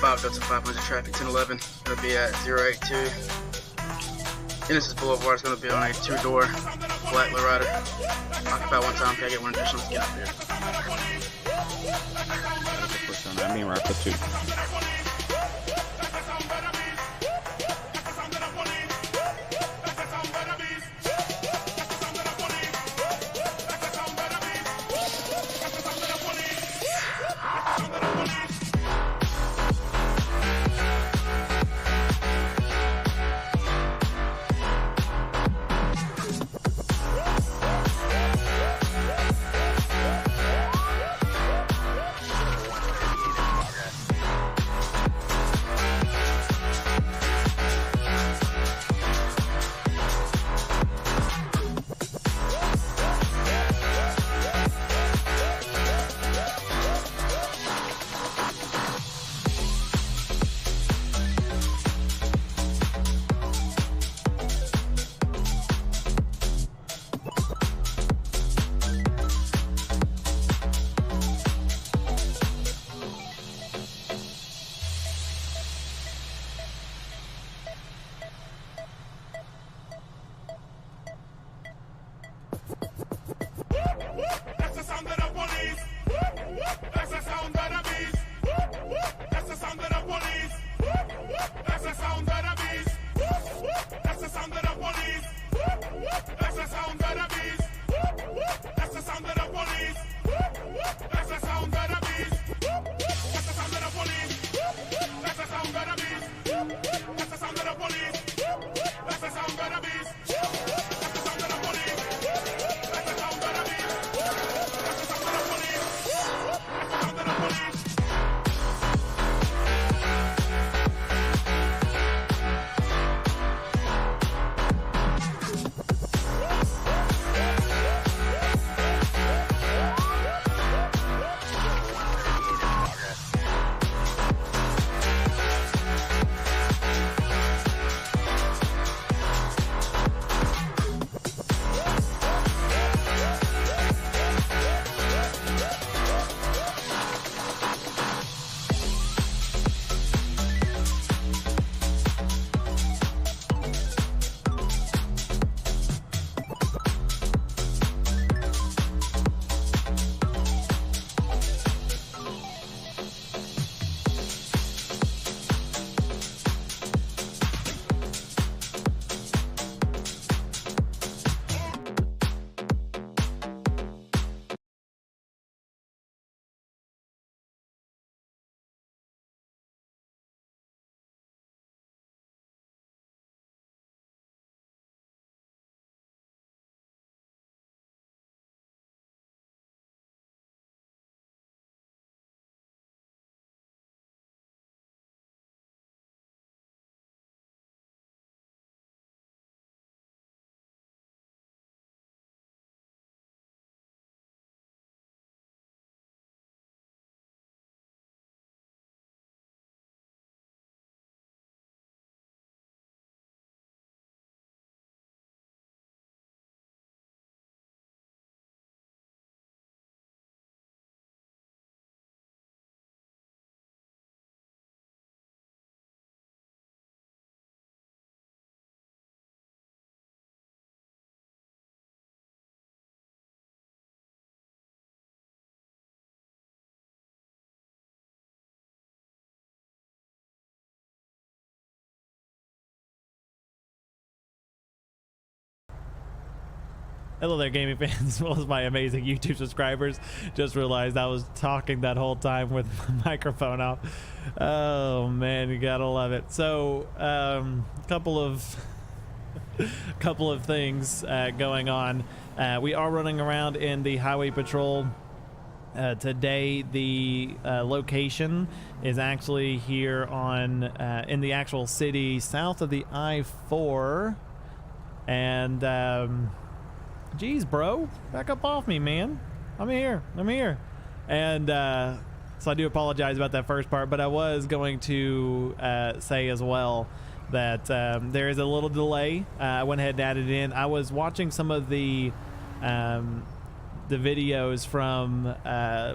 5 Delta 500 traffic, 1011. Gonna be at 082. Genesis Boulevard is gonna be on a 2-door black lowrider. Occupy one time. Can I get one additional? Let's get up there. I mean, rock the 2. Hello there, gaming fans, as well as my amazing YouTube subscribers. Just realized I was talking that whole time with my microphone off. Oh man, you gotta love it. So, couple of things going on. We are running around in the highway patrol. Today, the location is actually here on in the actual city south of the I-4, and geez, bro, back up off me, man. I'm here. And so I do apologize about that first part, but I was going to say as well that there is a little delay. I went ahead and added in. I was watching some of the videos from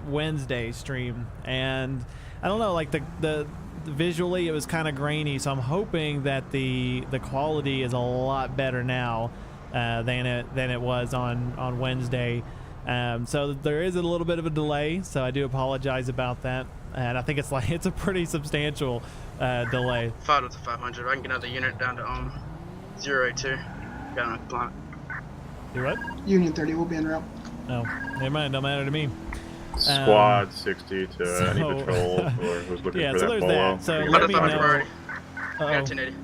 Wednesday's stream, and I don't know, like the visually it was kind of grainy, so I'm hoping that the quality is a lot better now than it was on Wednesday. So there is a little bit of a delay, so I do apologize about that. And I think it's a pretty substantial delay. 5 up to 500. I can get another unit down to 082. Got on compliant. You what? Union 30 will be en route. No, never mind. Don't matter to me. Squad 60 to any patrol or who's looking yeah, for so that there's bolo. that. So About let a me 500 know. already. Uh-oh. Got 1080.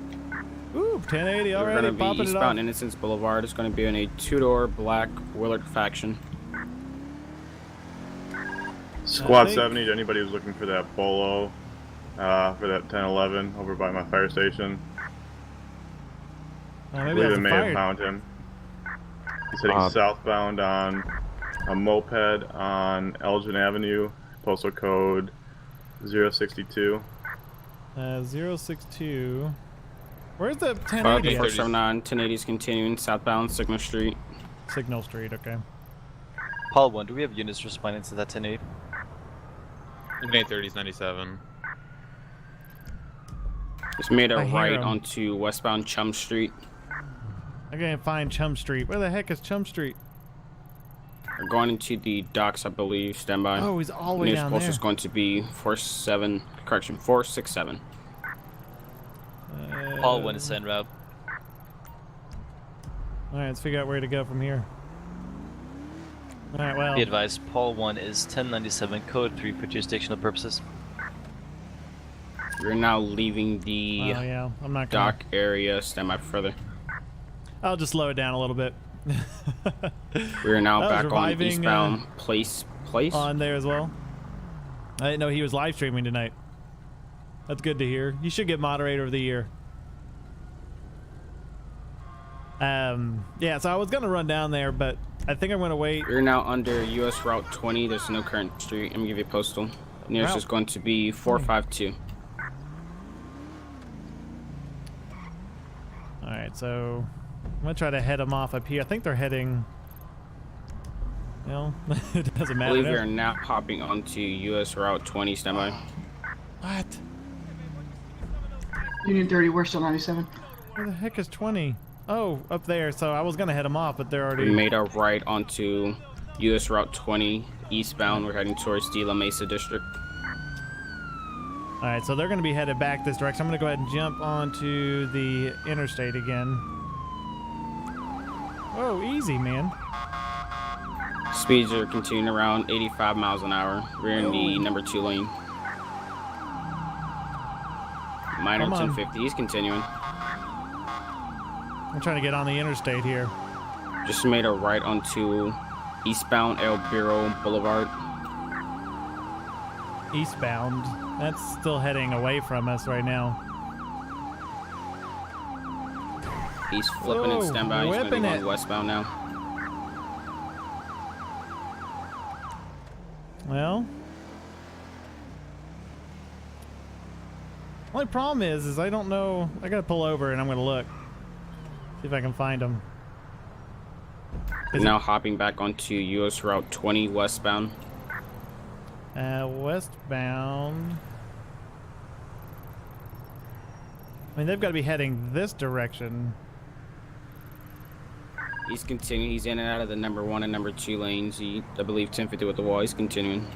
Ooh, 1080 We're already. going to be Popping it eastbound off. Innocence Boulevard. It's going to be in a 2-door black Willard faction. Squad think- 70 to anybody who's looking for that bolo for that 1011 over by my fire station. I Maybe believe that's they a may fire. have found him. He's heading southbound on a moped on Elgin Avenue, postal code 062. 062. Where's the 5 1080? at? 479, 1080 is continuing southbound Signal Street. Signal Street, okay. Paul 1, do we have units responding to that 1080? 830 is 97. Just made a I hear right 'em. onto westbound Chum Street. I can't find Chum Street. Where the heck is Chum Street? We're going into the docks, I believe. Stand by. Oh, he's all the way Nearest down post there. is going to be 467. Paul 1 is en route. Alright, let's figure out where to go from here. Alright, well. Be advised, Paul 1 is 1097, code 3 for jurisdictional purposes. We're now leaving the Oh, yeah. I'm not gonna. dock area. Stand by for further. I'll just slow it down a little bit. We are now That was back on reviving, eastbound Place. On there as well. I didn't know he was live streaming tonight. That's good to hear. You should get moderator of the year. Yeah, so I was gonna run down there, but I think I'm gonna wait. We're now under US Route 20. There's no current street. I'm gonna give you a postal. Nearest Route is going to be 452. Alright, so I'm gonna try to head them off up here. I think they're heading. Well, it doesn't I matter. believe we now. are now hopping onto US Route 20. Stand by. What? Union 30, we're still 97. Where the heck is 20? Oh, up there. So I was gonna head them off, but they're We already. made a right onto US Route 20 eastbound. We're heading towards the La Mesa district. Alright, so they're gonna be headed back this direction. I'm gonna go ahead and jump onto the interstate again. Whoa, easy, man. Speeds are continuing around 85 miles an hour. We're in the number 2 lane. Minor Come on. 1050. He's continuing. I'm trying to get on the interstate here. Just made a right onto eastbound El Biro Boulevard. Eastbound. That's still heading away from us right now. He's flipping and Whoa, standby. He's going to be whipping going it. westbound now. Well. Only problem is I don't know. I gotta pull over and I'm gonna look. See if I can find him. We're now hopping back onto US Route 20 westbound. Westbound. I mean, they've got to be heading this direction. He's continuing. He's in and out of the number 1 and number 2 lanes. I believe 1050 with the wall. He's continuing.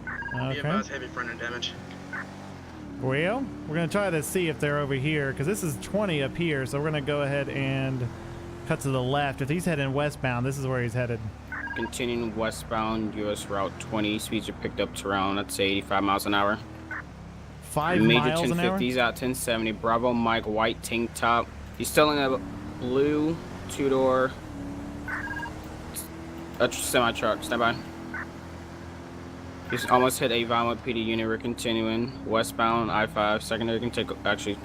Be Okay. advised, heavy front end damage. Well, we're going to try to see if they're over here, because this is 20 up here, so we're going to go ahead and cut to the left. If he's heading westbound, this is where he's headed. Continuing westbound US Route 20. Speeds are picked up to around, let's say, 85 miles an hour. 5 Major miles an hour? 1050s out 1070. Bravo Mike, white tank top. He's still in a blue 2-door semi-truck. Stand by. He's almost hit a Violent PD unit. We're continuing westbound I-5. Secondary can take actually.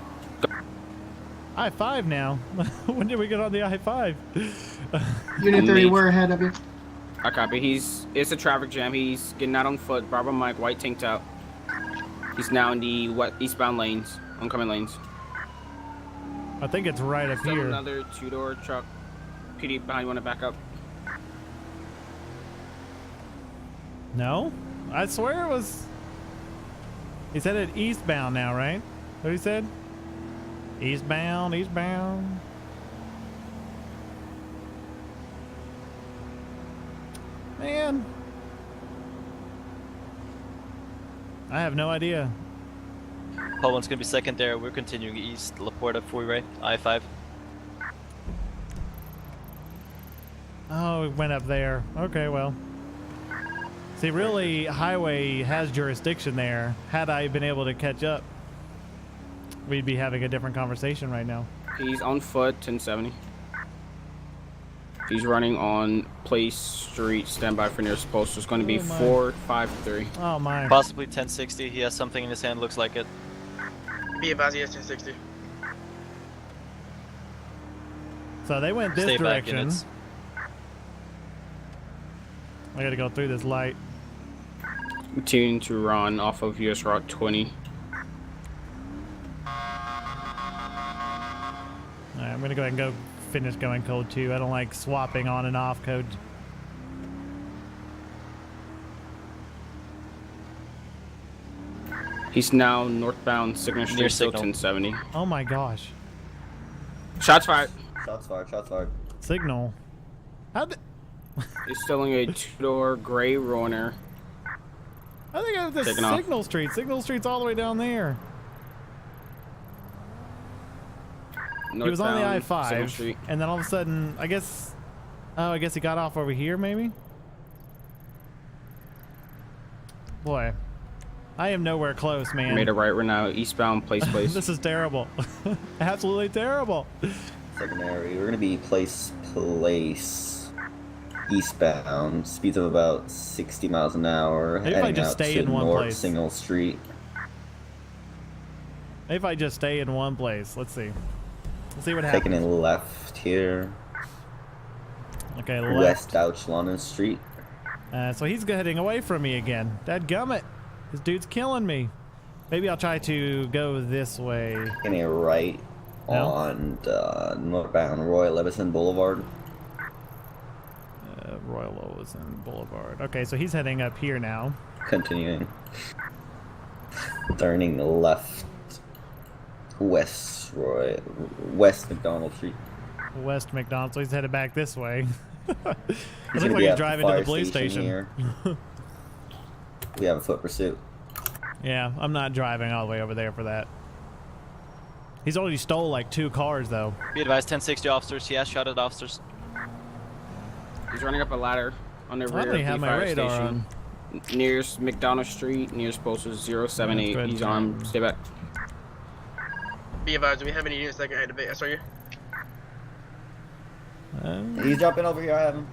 I-5 now. When did we get on the I-5? Unit 30, we're ahead of you. I copy. It's a traffic jam. He's getting out on foot. Bravo Mike, white tank top. He's now in the eastbound lanes, oncoming lanes. I think it's right up Still here. another 2-door truck. PD behind. Want to back up? No? I swear it was... He's headed eastbound now, right? What he said? Eastbound, eastbound. Man. I have no idea. Paul 1's gonna be second there. We're continuing east, Laporta freeway, I-5. Oh, it went up there. Okay, well. See, really, highway has jurisdiction there. Had I been able to catch up, we'd be having a different conversation right now. He's on foot, 1070. He's running on Place Street, standby for nearest post. It's going to be 453. Oh my. Possibly 1060. He has something in his hand, looks like it. Be advised, he has 1060. So they went this Stay back, direction. units. I gotta go through this light. Continuing to run off of US Route 20. Alright, I'm gonna go ahead and go finish going code 2. I don't like swapping on and off code. He's now northbound Signal Near Street, still signal. 1070. Oh my gosh. Shots fired. Shots fired, shots fired. Signal. How did... He's still in a two-door gray Roner. I think I have the Taking off. Signal Street. Signal Street's all the way down there. He was on the Northbound Signal I-5, Street. and then all of a sudden, I guess he got off over here, maybe? Boy, I am nowhere close, man. Made a right. We're now eastbound Place. This is terrible. Absolutely terrible. Secondary, we're gonna be place eastbound, speeds of about 60 miles an hour. Maybe if I heading just out stay to in one North place. Signal Street. Maybe if I just stay in one place. Let's see. Let's see what Taking happens. a left here. Okay, West left. Ouchlanon Street. So he's heading away from me again. Dadgummit. This dude's killing me. Maybe I'll try to go this way. Taking a right No? on northbound Roy Levison Boulevard. Royal Lewison Boulevard. Okay, so he's heading up here now. Continuing. Turning left. West McDonald Street. West McDonald. So he's headed back this way. It He's looks gonna like be he's at the driving to the fire police station. here. We have a foot pursuit. Yeah, I'm not driving all the way over there for that. He's already stole like 2 cars though. Be advised, 1060 officers. He has shot at officers. He's running up a ladder on the I don't rear of really the have my fire radar station. Nearest McDonough Street, nearest post is 078. Good. He's armed. Stay back. Be advised, do we have any units that can head to base? I saw you. He's jumping over here, I have him.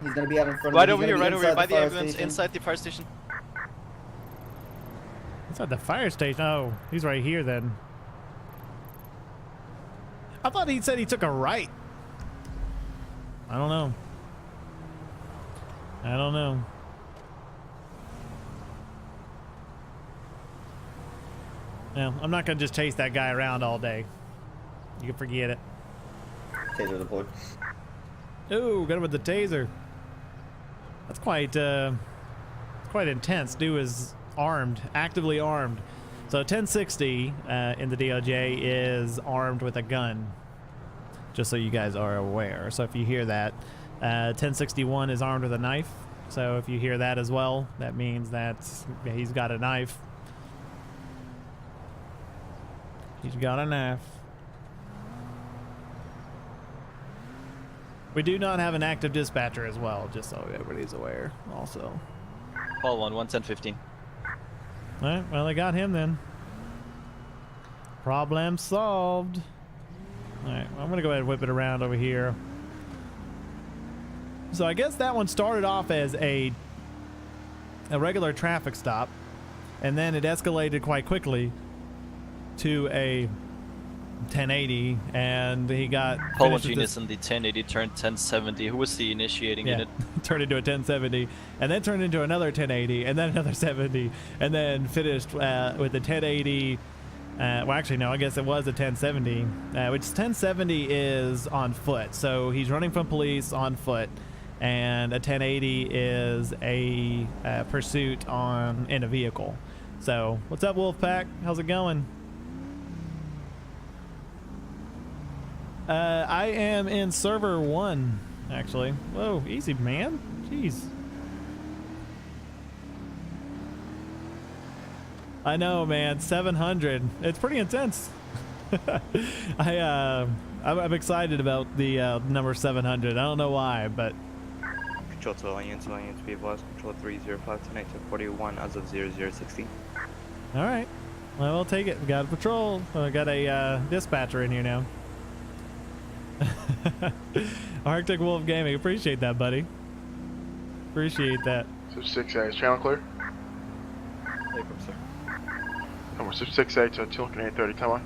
He's gonna be out in front Right of over here, right over here, by the fire ambulance, station. inside the fire station. Inside the fire station. Oh, he's right here then. I thought he said he took a right. I don't know. I don't know. No, I'm not gonna just chase that guy around all day. You can forget it. Taser deployed. Ooh, got him with the taser. That's quite intense. Dude is armed, actively armed. So 1060 in the DOJ is armed with a gun. Just so you guys are aware. So if you hear that, 1061 is armed with a knife. So if you hear that as well, that means that he's got a knife. He's got a knife. We do not have an active dispatcher as well, just so everybody's aware also. Paul 1, 11015. All right, well, I got him then. Problem solved. All right, well, I'm gonna go ahead and whip it around over here. So I guess that one started off as a regular traffic stop, and then it escalated quite quickly to a 1080, and he got Paul 1 finished with units in the 1080 turned 1070. Who was the initiating unit? turned into a 1070, and then turned into another 1080, and then another 70, and then finished with the 1080. Well, actually, no, I guess it was a 1070, which 1070 is on foot. So he's running from police on foot, and a 1080 is a pursuit in a vehicle. So, what's up, Wolfpack? How's it going? I am in server 1, actually. Whoa, easy, man. Jeez. I know, man. 700. It's pretty intense. I'm excited about the number 700. I don't know why, but. Control to Alliance, be advised. Control 305 tonight to 41 as of 0016. All right. Well, we'll take it. We got a patrol. We got a dispatcher in here now. Arctic Wolf Gaming. Appreciate that, buddy. Appreciate that. So 6A, is channel clear? Hey, sir. Come on, so 6A to Tilken 830, come on.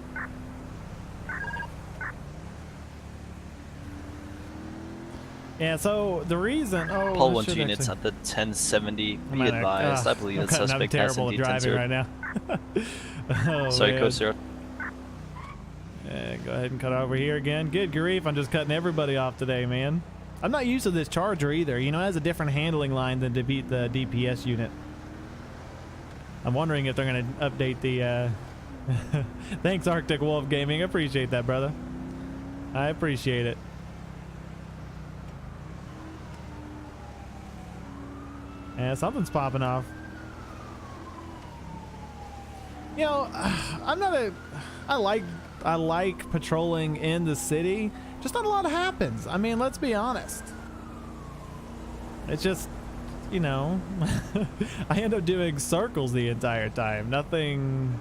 Yeah, so the reason... Oh, Pull 1 units at the 1070. Be advised. I believe the suspect has terrible indeed at driving 10-0. right now. Oh, Sorry, man. Code 0. Yeah, go ahead and cut over here again. Good grief, I'm just cutting everybody off today, man. I'm not used to this Charger either. You know, it has a different handling line than to beat the DPS unit. I'm wondering if they're going to update the... Thanks, Arctic Wolf Gaming. I appreciate that, brother. I appreciate it. Yeah, something's popping off. You know, I like patrolling in the city. Just not a lot happens. I mean, let's be honest. It's just, you know, I end up doing circles the entire time. Nothing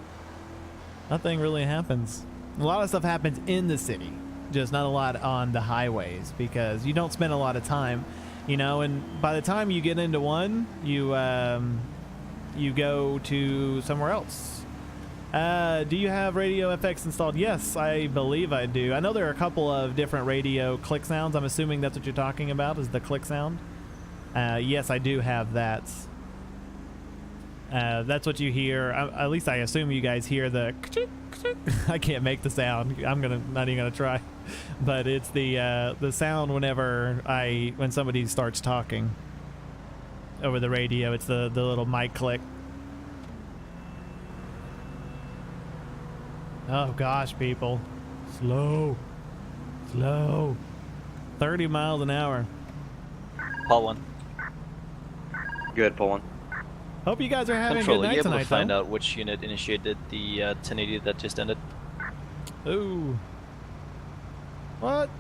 really happens. A lot of stuff happens in the city, just not a lot on the highways because you don't spend a lot of time, you know, and by the time you get into one, you go to somewhere else. Do you have Radio FX installed? Yes, I believe I do. I know there are a couple of different radio click sounds. I'm assuming that's what you're talking about, is the click sound. Yes, I do have that. That's what you hear. At least I assume you guys hear the... I can't make the sound. Not even gonna try. But it's the sound when somebody starts talking over the radio. It's the little mic click. Oh gosh, people. Slow. 30 miles an hour. Paul 1. Good, Paul 1. Hope you guys are having Control, a good are night you able tonight, to find though. out which unit initiated the 1080 that just ended? Ooh. What?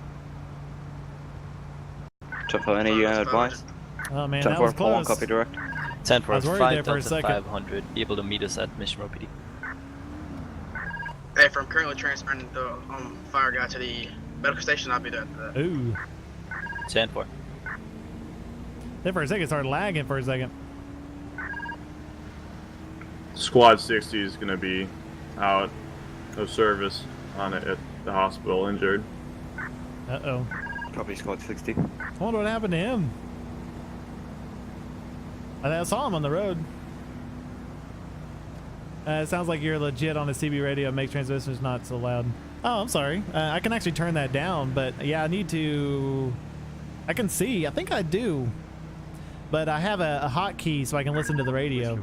Chopper, any unit advised? Oh man, 10 that was 4, Paul 1, close. copy direct. 10 for I was worried there 5 for a Delta second. 500. Be able to meet us at Mission Row PD. Hey, if I'm currently transferring the fire guy to the medical station, I'll be there for that. Ooh. 10 4. Then for a second, it started lagging for a second. Squad 60 is going to be out of service on it at the hospital, injured. Uh-oh. Copy, squad 60. I wonder what happened to him. I saw him on the road. It sounds like you're legit on the CB radio. Make transmissions not so loud. Oh, I'm sorry. I can actually turn that down, but yeah, I need to... I can see. I think I do. But I have a hotkey so I can listen to the radio.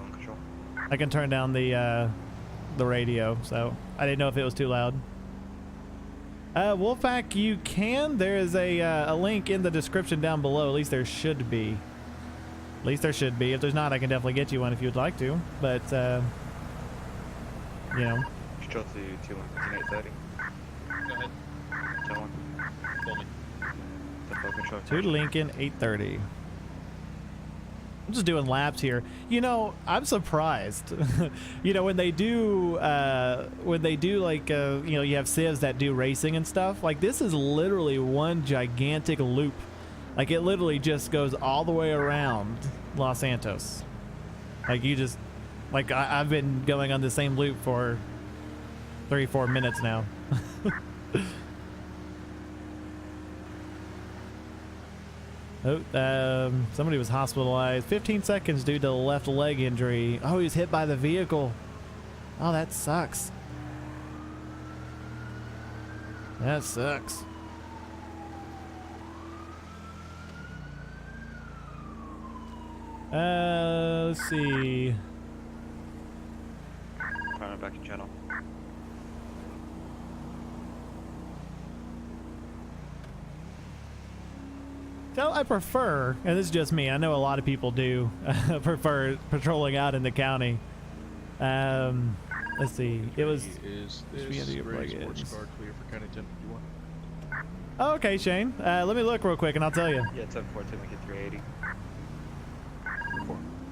I can turn down the radio, so I didn't know if it was too loud. Wolfpack, you can. There is a link in the description down below. At least there should be. At least there should be. If there's not, I can definitely get you one if you'd like to. But, you know. Control to 2 1 830. Go ahead. Tell 1. Call me. Control. To Lincoln 830. I'm just doing laps here. You know, I'm surprised. You know, when they do like, you know, you have civs that do racing and stuff. Like, this is literally one gigantic loop. Like, it literally just goes all the way around Los Santos. Like, you just, like, I've been going on the same loop for 3-4 minutes now. Oh, somebody was hospitalized. 15 seconds due to left leg injury. Oh, he was hit by the vehicle. Oh, that sucks. That sucks. Let's see. Trying back in channel. So I prefer, and this is just me, I know a lot of people do, prefer patrolling out in the county. Let's see, it was... Is we this had to get raised plug-ins. sports car clear for County 1051? Oh, okay, Shane. Let me look real quick and I'll tell you. Yeah, 10-4, make it 380.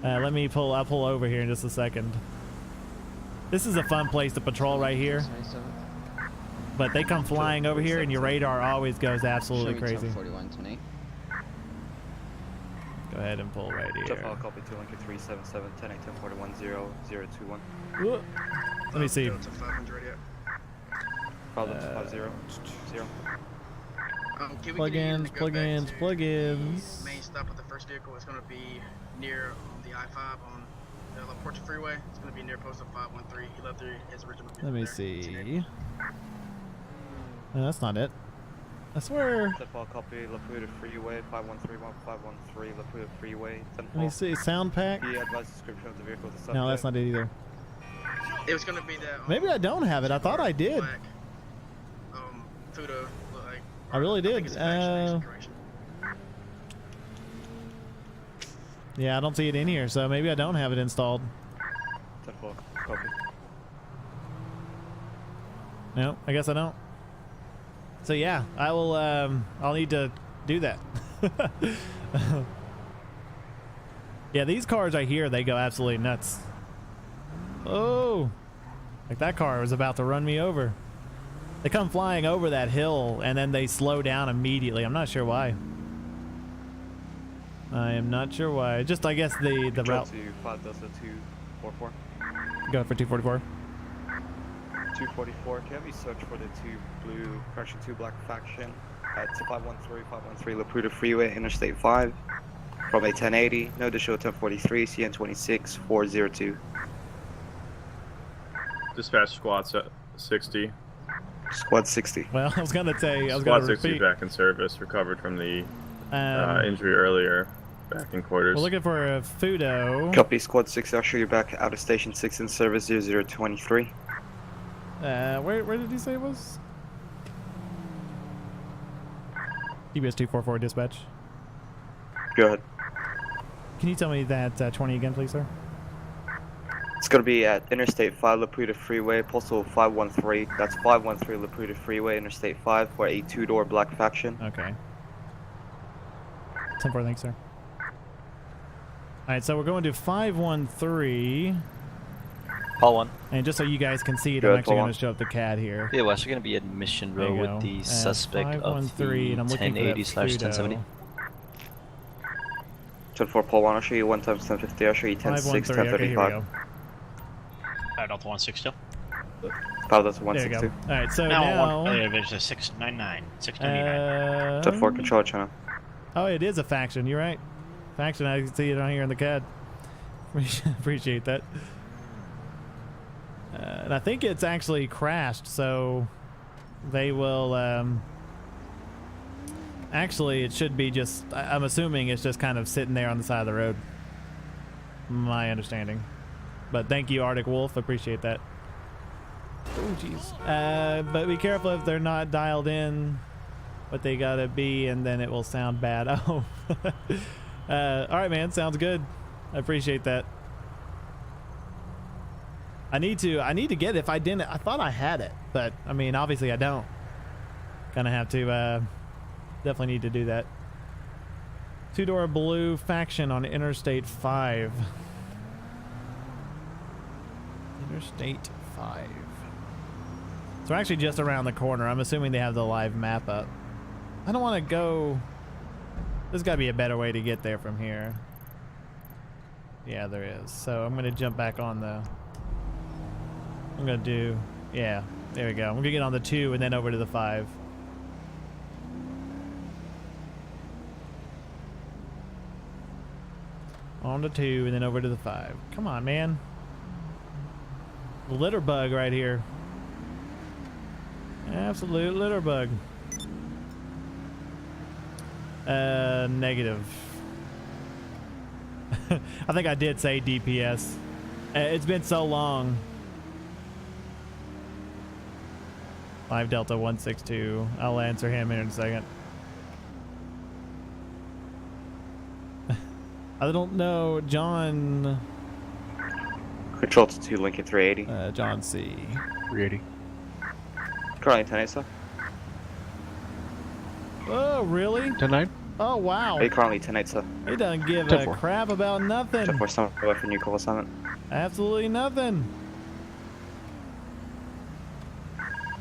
Let me pull, I'll pull over here in just a second. This is a fun place to patrol right here. But they come flying over here and your radar always goes absolutely crazy. 41 tonight. Go ahead and pull right here. Copy 2 Lincoln 377 10 1041 0021. Whoop. Let me see. Delta 500 yet. Problem 50 0. Can we Plug-ins, get plug-ins, plug-ins. The main stop of the first vehicle is going to be near the I-5 on the La Porta Freeway. It's going to be near postal 513. He left his original vehicle Let me there. see. No, that's not it. I swear. Copy Laputa Freeway 5131 Laputa Freeway. Let me see. Sound pack. The advised description of the vehicle. The No, that's not it either. It was going to be that. Maybe I don't have it. I thought I did. Black, Fudo, like, I really did. it's a faction correction. Yeah, I don't see it in here, so maybe I don't have it installed. 10-4, copy. No, I guess I don't. So yeah, I will. I'll need to do that. Yeah, these cars right here, they go absolutely nuts. Oh, like that car was about to run me over. They come flying over that hill and then they slow down immediately. I'm not sure why. I am not sure why. Just I guess the route. To 5 Delta 244. Go for 244. 244. Can we search for the 2 blue correction 2 black faction at 513 Laputa Freeway Interstate 5 from a 1080. No additional 1043 CN 26 402. Dispatch squad 60. Squad 60. Well, I was gonna say I was Squad gonna 60 repeat. back in service, recovered from the injury earlier, back in quarters. We're looking for a Fudo. Copy Squad 60. I'll show you back out of station 6 in service 0023. Where did he say it was? EBS 244 dispatch. Go ahead. Can you tell me that 20 again, please, sir? It's going to be at Interstate 5 Laputa Freeway, postal 513. That's 513 Laputa Freeway, Interstate 5 for a 2-door black faction. Okay. 10-4, thanks, sir. Alright, so we're going to 513. Paul 1. And just so you guys can see it, Good, I'm actually Paul going to show up the CAD here. Yeah, we're actually going to be at Mission There Row you with go. the suspect of the 513, and I'm looking for that 1080/1070. Fudo. 10-4 Paul 1, I'll show you 1 times 1050. I'll show you 10-6, 513, okay, here we 1035. go. Delta 162. Power that's There you go. 162. Alright, so Now, now... there's a 699, 699. 10-4 control channel. Oh, it is a faction. You're right. Faction. I can see it on here in the CAD. Appreciate that. And I think it's actually crashed, so they will. Actually, it should be just. I'm assuming it's just kind of sitting there on the side of the road. My understanding. But thank you, Arctic Wolf. Appreciate that. Oh, jeez. But be careful if they're not dialed in. What they gotta be, and then it will sound bad. Oh. All right, man. Sounds good. I appreciate that. I need to get it. If I didn't, I thought I had it, but I mean, obviously I don't. Gonna have to definitely need to do that. 2-door blue faction on Interstate 5. Interstate 5. So we're actually just around the corner. I'm assuming they have the live map up. I don't want to go. There's got to be a better way to get there from here. Yeah, there is. So I'm gonna jump back on the. I'm gonna do, yeah, there we go. I'm gonna get on the 2 and then over to the 5. On the 2 and then over to the 5. Come on, man. Litter bug right here. Absolute litter bug. Negative. I think I did say DPS. It's been so long. 5 Delta 162. I'll answer him in a second. I don't know. John. Control to 2 Lincoln 380. John C. 380. Currently 10 8, sir. Oh, really? 10-9. Oh, wow. Are you currently 10 8, sir? He doesn't give 10-4. a crap about nothing. 10 4, summon away for new call assignment. Absolutely nothing.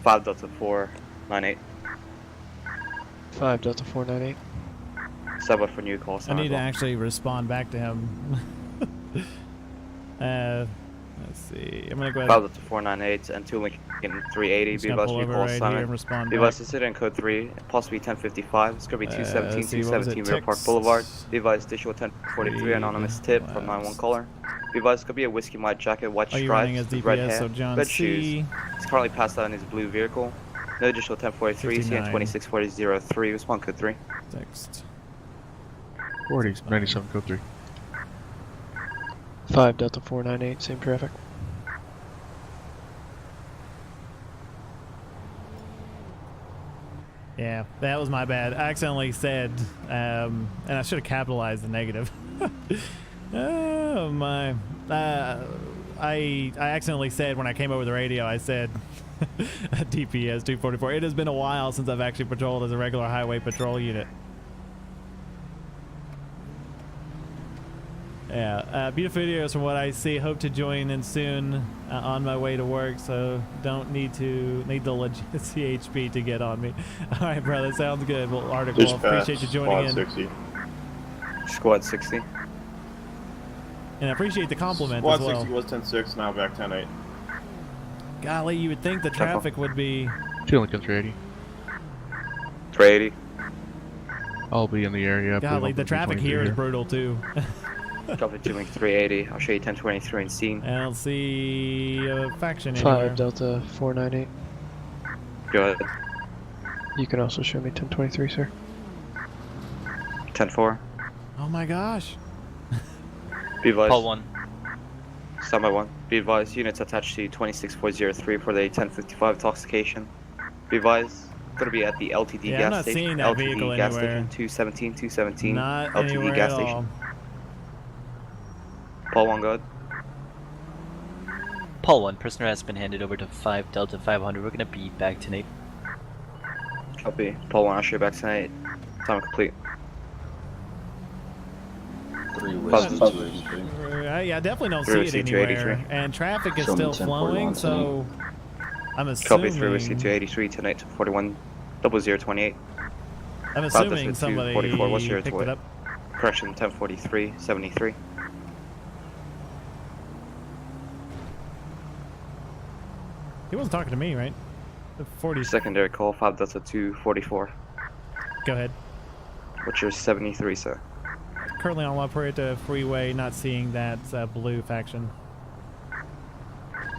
5 Delta 4 98. 5 Delta 498. Sub for new call I assignment. need to actually respond back to him. Let's see. I'm gonna go ahead. 5 Delta 498 and 2 Lincoln 380. Just Be gonna advised pull for new over call right here and assignment. respond Be back. advised to sit in code 3, possibly 1055. It's gonna be 217, let's see, what was it? 217 Real Park Text. Boulevard. Be advised additional 1043 anonymous tip from Last. 91 caller. Be advised, could be a whiskey white jacket, white Are you running stripes, as red DPS? hair, So John red C. shoes. He's currently passed out in his blue vehicle. No additional 1043, 59. CN 264003. Respond code 3. Text. 40, 97, code 3. 5 Delta 498, same traffic. Yeah, that was my bad. I accidentally said, and I should have capitalized the negative. Oh my! I accidentally said when I came over the radio, I said DPS 244. It has been a while since I've actually patrolled as a regular highway patrol unit. Yeah, beautiful videos from what I see. Hope to join in soon on my way to work, so don't need the legit CHP to get on me. All right, brother, sounds good. Well, article. Appreciate you joining in. 60. Squad 60. And I appreciate the compliment Squad as well. 60 was 10-6, now back 10-8. Golly, you would think the traffic would be... 2 Lincoln 380. 380. I'll be in the area. Golly, the traffic here is brutal too. Copy 2 Link 380. I'll show you 1023 in scene. I don't see a faction 5 anywhere. Delta 498. Go ahead. You can also show me 1023, sir. 10-4. Oh my gosh. Be advised. Paul 1. Standby 1. Be advised. Units attached to 26403 for the 1055 intoxication. Be advised. Gonna be at the LTD Yeah, gas I'm not station. seeing that LTD vehicle gas anywhere. station 217. Not LTD anywhere gas at station. all. Paul 1, go ahead. Paul 1, prisoner has been handed over to 5 Delta 500. We're gonna be back tonight. Copy. Paul 1, I'll show you back tonight. Time complete. 3 Whiskey 283. Yeah, I definitely don't see Three it Whiskey anywhere. 283. And traffic is Show me still 1041 flowing, so I'm Copy 3 Whiskey assuming 283 tonight to 41 0028. I'm assuming Delta somebody 244, what's your picked it up. Correction 1043 73. He wasn't talking to me, right? The 40. Secondary call 5 Delta 244. Go ahead. What's your 73, sir? Currently on La Puerta Freeway, not seeing that blue faction.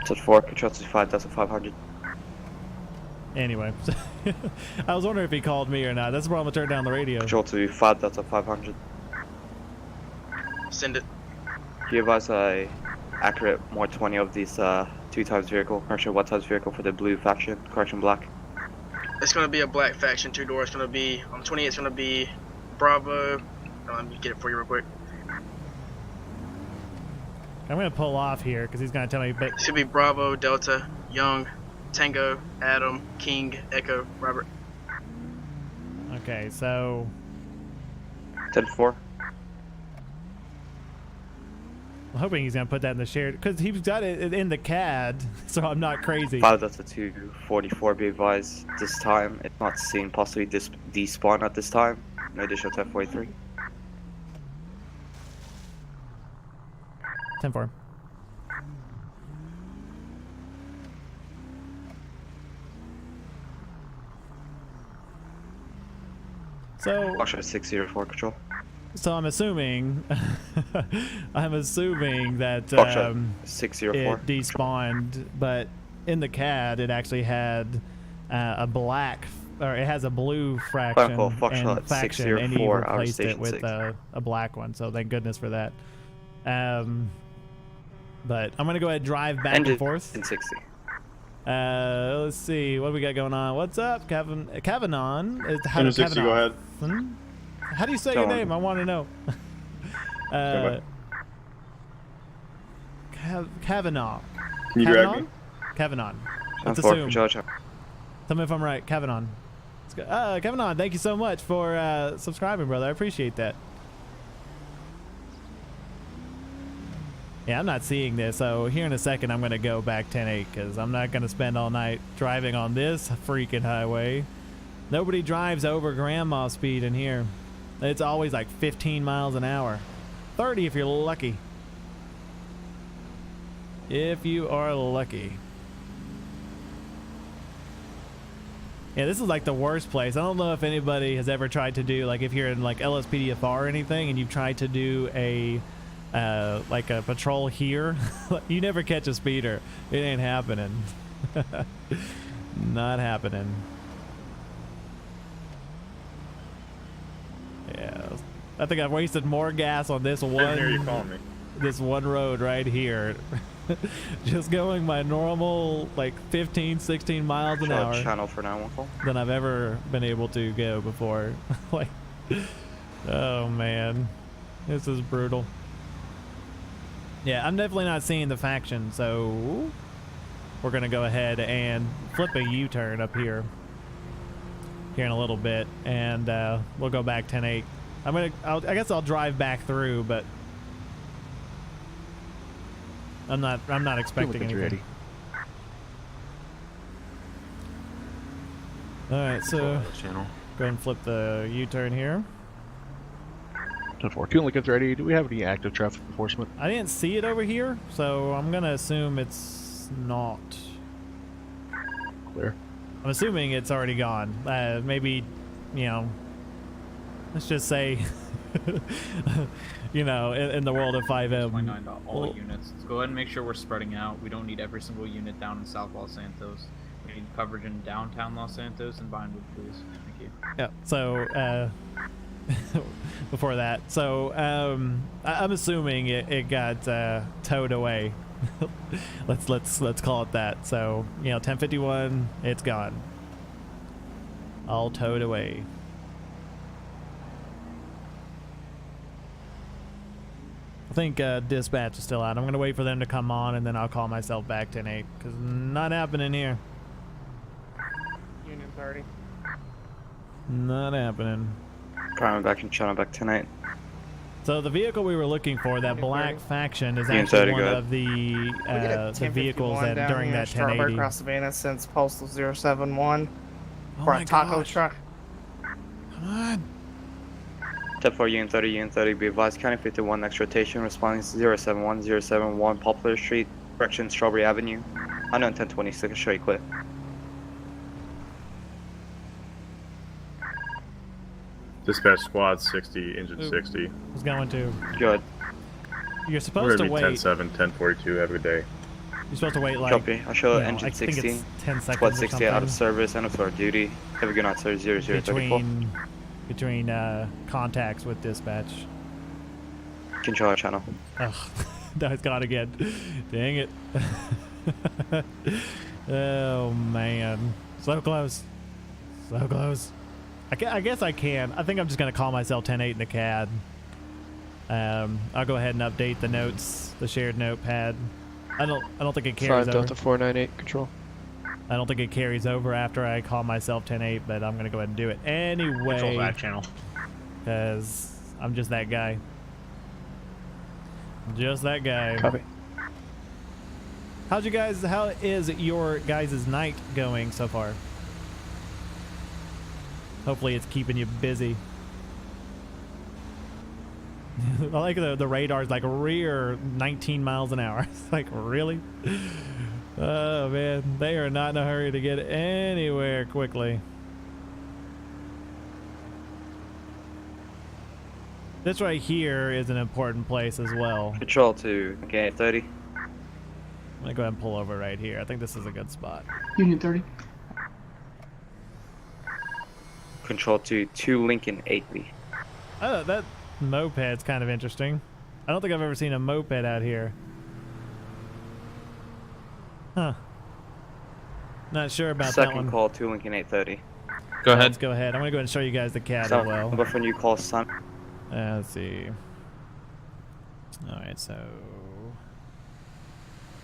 4, control to 5 Delta 500. Anyway, I was wondering if he called me or not. That's the problem. Turn down the radio. Control to 5 Delta 500. Send it. You advise accurate more 20 of these 2 times vehicle. Correction 1 times vehicle for the blue faction. Correction black. It's gonna be a black faction 2 doors. It's gonna be on 28. It's gonna be Bravo. Let me get it for you real quick. I'm gonna pull off here because he's gonna tell me. But It's gonna be Bravo, Delta, Young, Tango, Adam, King, Echo, Robert. okay, so 10-4. I'm hoping he's gonna put that in the shared because he's got it in the CAD, so I'm not crazy. 5 Delta 244. Be advised. This time it's not seen. Possibly despawn at this time. No additional 1043. 10-4. So Actually 604 control. So I'm assuming, that Buckshot 604. it despawned, but in the CAD it actually had a black, or it has a blue fraction Foxtrot and faction, and he 604 out of replaced it station with 6. a black one. So thank goodness for that. But I'm gonna go ahead and drive back and forth. In 60. Let's see what do we got going on. What's up, Kevin? Kavanon? How do 60, go ahead. How do you say your name? I want to know. Kavanaugh. Can you drag me? Kavanon. Let's 4 assume. Georgia. Tell me if I'm right. Kavanon. Kavanon, thank you so much for subscribing, brother. I appreciate that. Yeah, I'm not seeing this, so here in a second I'm going to go back 10-8 because I'm not going to spend all night driving on this freaking highway. Nobody drives over grandma speed in here. It's always like 15 miles an hour. 30 if you're lucky. If you are lucky. Yeah, this is like the worst place. I don't know if anybody has ever tried to do, like if you're in like LSPDFR or anything and you've tried to do a like a patrol here, you never catch a speeder. It ain't happening. Not happening. Yeah, I think I've wasted more gas on this one road right here. Just going my normal like 15, 16 miles an hour Channel for 914 than I've ever been able to go before. Like, oh man, this is brutal. Yeah, I'm definitely not seeing the faction, so we're gonna go ahead and flip a U-turn up here in a little bit, and we'll go back 10-8. I guess I'll drive back through, but I'm not expecting anything. Ready. All right, so go ahead and flip the U-turn here. 10-4. Fuel Lincoln's ready. Do we have any active traffic enforcement? I didn't see it over here, so I'm gonna assume it's not. Clear. I'm assuming it's already gone. Maybe, you know, let's just say, you know, in the world of 5M. 29 to all units. Let's go ahead and make sure we're spreading out. We don't need every single unit down in South Los Santos. We need coverage in downtown Los Santos and Vinewood, please. Thank you. Yeah. So before that, so I'm assuming it got towed away. let's call it that. So, you know, 1051, it's gone. All towed away. I think dispatch is still out. I'm gonna wait for them to come on and then I'll call myself back 10-8 because not happening here. Union 30. Not happening. Priming back and channel back tonight. So the vehicle we were looking for, that black faction, is Union actually 30, one go of the vehicles that during that 1080. Across Savannah since Postal 071 for my a taco gosh. truck. Come on. 10-4, Union 30, be advised, County 51, next rotation, responding to 071 Poplar Street, direction Strawberry Avenue, unknown 1026, straight clear. Dispatch squad 60, engine Ooh. 60. Was going to. Good. You're supposed to wait. 10-7, 10-42 every day. You're supposed to wait like. Copy. I show you know, engine I think 60. it's 10 seconds. Squad or 60 out of something service and for duty. Have a good night, sir. 0034. Between contacts with dispatch. Control our channel. Ugh, now it's gone again. Dang it. Oh man, so close, so close. I guess I can. I think I'm just gonna call myself 10-8 in the CAD. I'll go ahead and update the notes, the shared notepad. I don't think it carries 5 over. Delta 498 control. I don't think it carries over after I call myself 10-8, but I'm gonna go ahead and do it anyway. Control back channel. Cause I'm just that guy. Just that guy. Copy. How is your guys' night going so far? Hopefully it's keeping you busy. I like the radar's like rear 19 miles an hour. It's like, really? Oh man, they are not in a hurry to get anywhere quickly. This right here is an important place as well. Control to okay 30. I'm gonna go ahead and pull over right here. I think this is a good spot. Union 30. Control to 2 Lincoln 80. Oh, that moped's kind of interesting. I don't think I've ever seen a moped out here. Huh. Not sure about that one. Second call, 2 Lincoln 830. Go ahead. Let's go ahead. I'm gonna go ahead and show you guys the CAD as well. Number for new call, son. Let's see. All right, so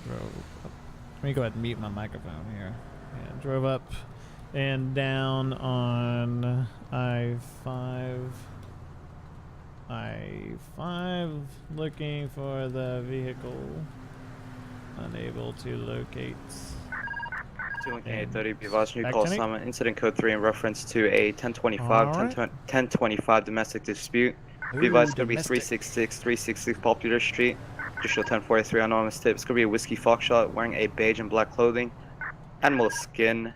drove up. Let me go ahead and mute my microphone here. Yeah, drove up and down on I-5. I-5, looking for the vehicle. Unable to locate. 2 Lincoln 830, be advised, new Back call to me. assignment, incident code 3 in reference to a 1025, All right. 1025 domestic dispute. Be Ooh, advised, it's going to be domestic. 366 Popular Street. Additional 1043 anonymous tip. It's going to be a whiskey foxshot wearing a beige and black clothing. Animal skin.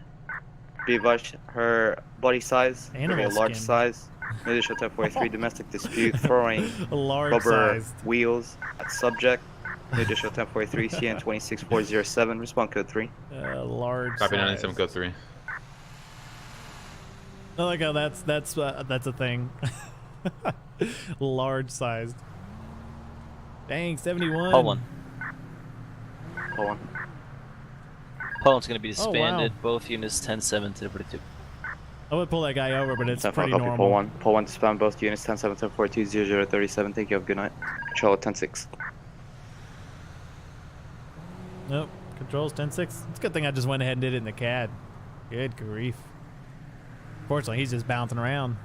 Be advised, her body size. Gonna be a Animal large skin. size. Additional 1043 domestic dispute. Throwing A large rubber sized. wheels at subject. Additional 1043 CN 26407. Respond code 3. Large. Copy size. 97 code 3. I like how that's a thing. Large sized. Dang, 71. Call 1. Call 1. Poland's going to be Oh, wow. disbanded. Both units 10-7 to 42. I would pull that guy over, but it's 10-5, pretty copy, normal. Pull 1. Pull 1 to spam both units 10-7, 1042, 0037. Thank you. Have a good night. Control 10-6. Nope. Controls 10-6. It's a good thing I just went ahead and did it in the CAD. Good grief. Fortunately, he's just bouncing around.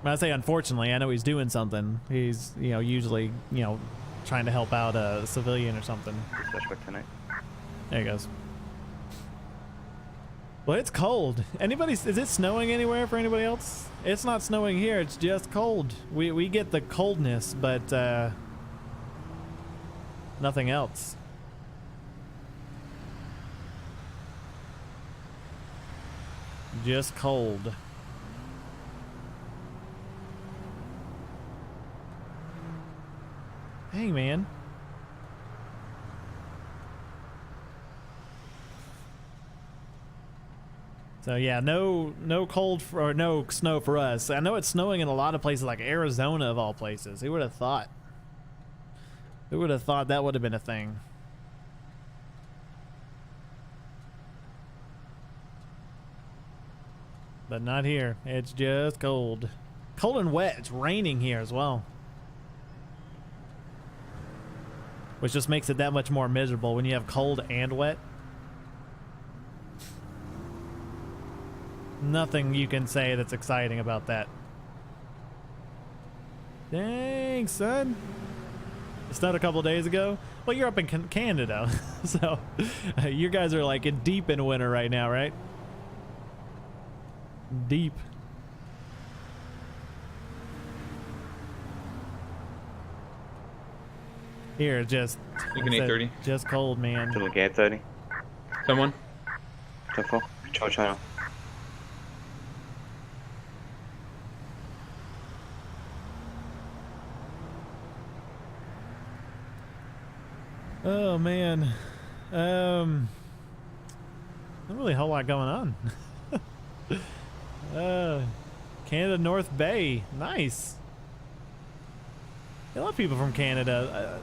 When I say unfortunately, I know he's doing something. He's, usually, trying to help out a civilian or something. Dispatch back tonight. There he goes. Well, it's cold. Is it snowing anywhere for anybody else? It's not snowing here. It's just cold. We get the coldness, but nothing else. Just cold. Dang, man. So yeah, no cold or no snow for us. I know it's snowing in a lot of places like Arizona of all places. Who would have thought? Who would have thought that would have been a thing? But not here. It's just cold. Cold and wet. It's raining here as well. Which just makes it that much more miserable when you have cold and wet. Nothing you can say that's exciting about that. Dang, son. It snowed a couple days ago. Well, you're up in Canada, so you guys are like deep in winter right now, right? Deep. Here, just Lincoln 830. Just cold, man. Lincoln 830. Someone. 10-4. Control channel. Oh man, not really a whole lot going on. Canada North Bay, nice. A lot of people from Canada.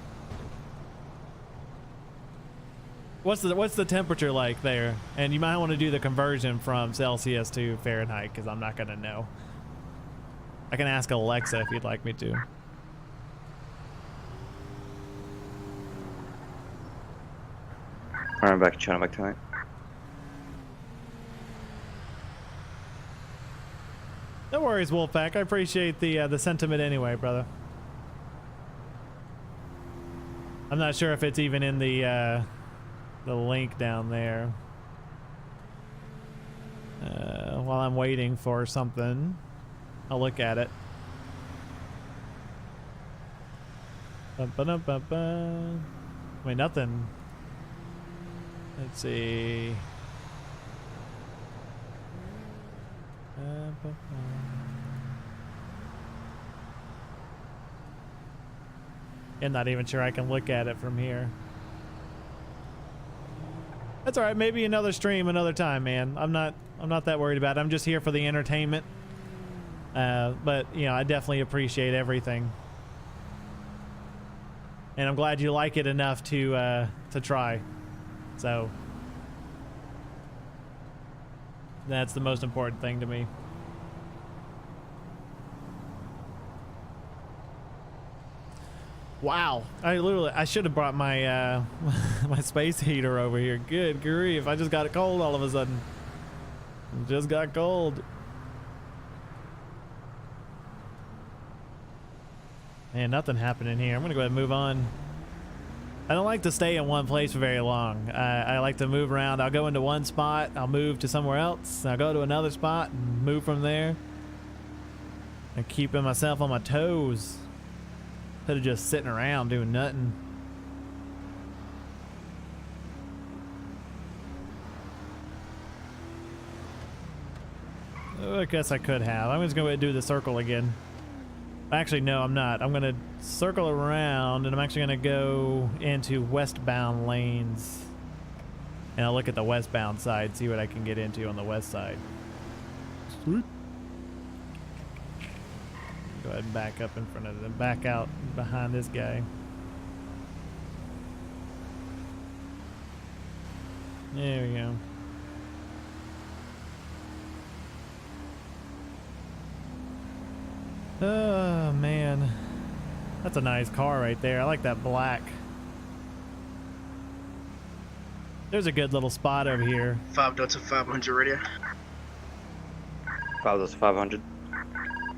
What's the temperature like there? And you might want to do the conversion from Celsius to Fahrenheit because I'm not gonna know. I can ask Alexa if you'd like me to. Alright, back channel back tonight. No worries, Wolfpack. I appreciate the sentiment anyway, brother. I'm not sure if it's even in the link down there. While I'm waiting for something, I'll look at it. Ba-ba-da-ba-ba. Wait, nothing. Let's see. I'm not even sure I can look at it from here. That's all right. Maybe another stream another time, man. I'm not that worried about it. I'm just here for the entertainment. But I definitely appreciate everything. and I'm glad you like it enough to try. So that's the most important thing to me. Wow, I should have brought my my space heater over here. Good grief, I just got it cold all of a sudden. Just got cold. Man, nothing happening here. I'm gonna go ahead and move on. I don't like to stay in one place for very long. I like to move around. I'll go into one spot, I'll move to somewhere else, I'll go to another spot and move from there. And keeping myself on my toes. Instead of just sitting around doing nothing. Oh, I guess I could have. I'm just gonna go ahead and do the circle again. Actually, no, I'm not. I'm gonna circle around and I'm actually gonna go into westbound lanes. And I'll look at the westbound side, see what I can get into on the west side. Sweet. Go ahead and back up in front of them, back out behind this guy. There we go. Oh man, that's a nice car right there. I like that black. There's a good little spot over here. 5 Delta 500 radio. 5 Delta 500.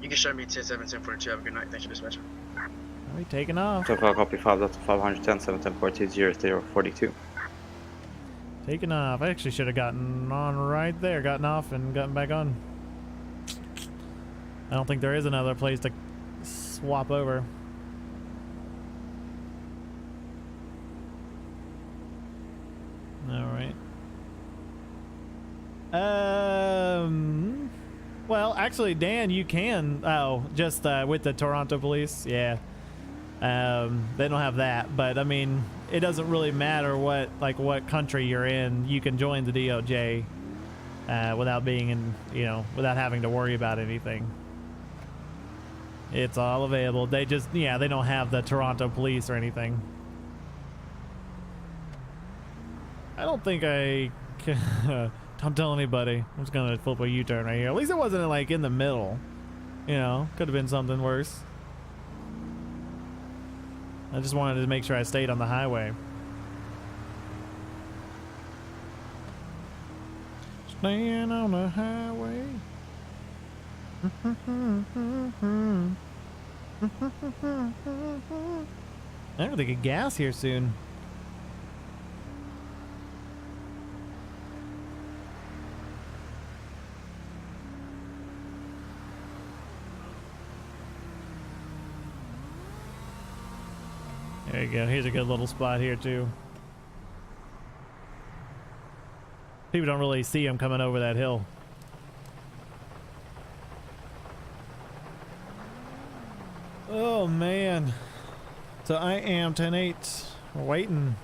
You can show me 10-7, 10-42. Have a good night. Thank you, dispatcher. Are we taking off? So far, copy 5 Delta 500, 10-7, 10-42, 0-42. Taking off. I actually should have gotten on right there, gotten off and gotten back on. I don't think there is another place to swap over. All right. Well, actually, Dan, you can. Oh, just with the Toronto police, yeah. They don't have that, but I mean, it doesn't really matter what country you're in. You can join the DOJ without being in, without having to worry about anything. It's all available. They just, yeah, they don't have the Toronto police or anything. I don't think I can. Don't tell anybody. I'm just gonna flip a U-turn right here. At least it wasn't like in the middle. Could have been something worse. I just wanted to make sure I stayed on the highway. Staying on the highway. I'm gonna get gas here soon. There you go. Here's a good little spot here too. People don't really see him coming over that hill. Oh man. So I am 10-8 waiting.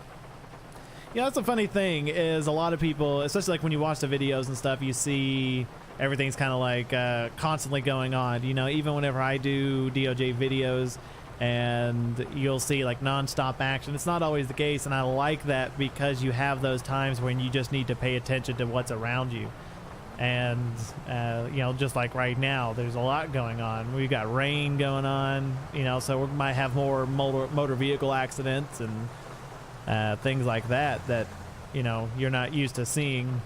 That's the funny thing is a lot of people, especially like when you watch the videos and stuff, you see everything's kind of like constantly going on. Even whenever I do DOJ videos, and you'll see like non-stop action. It's not always the case, and I like that because you have those times when you just need to pay attention to what's around you. And just like right now, there's a lot going on. We've got rain going on, so we might have more motor vehicle accidents and things like that you're not used to seeing.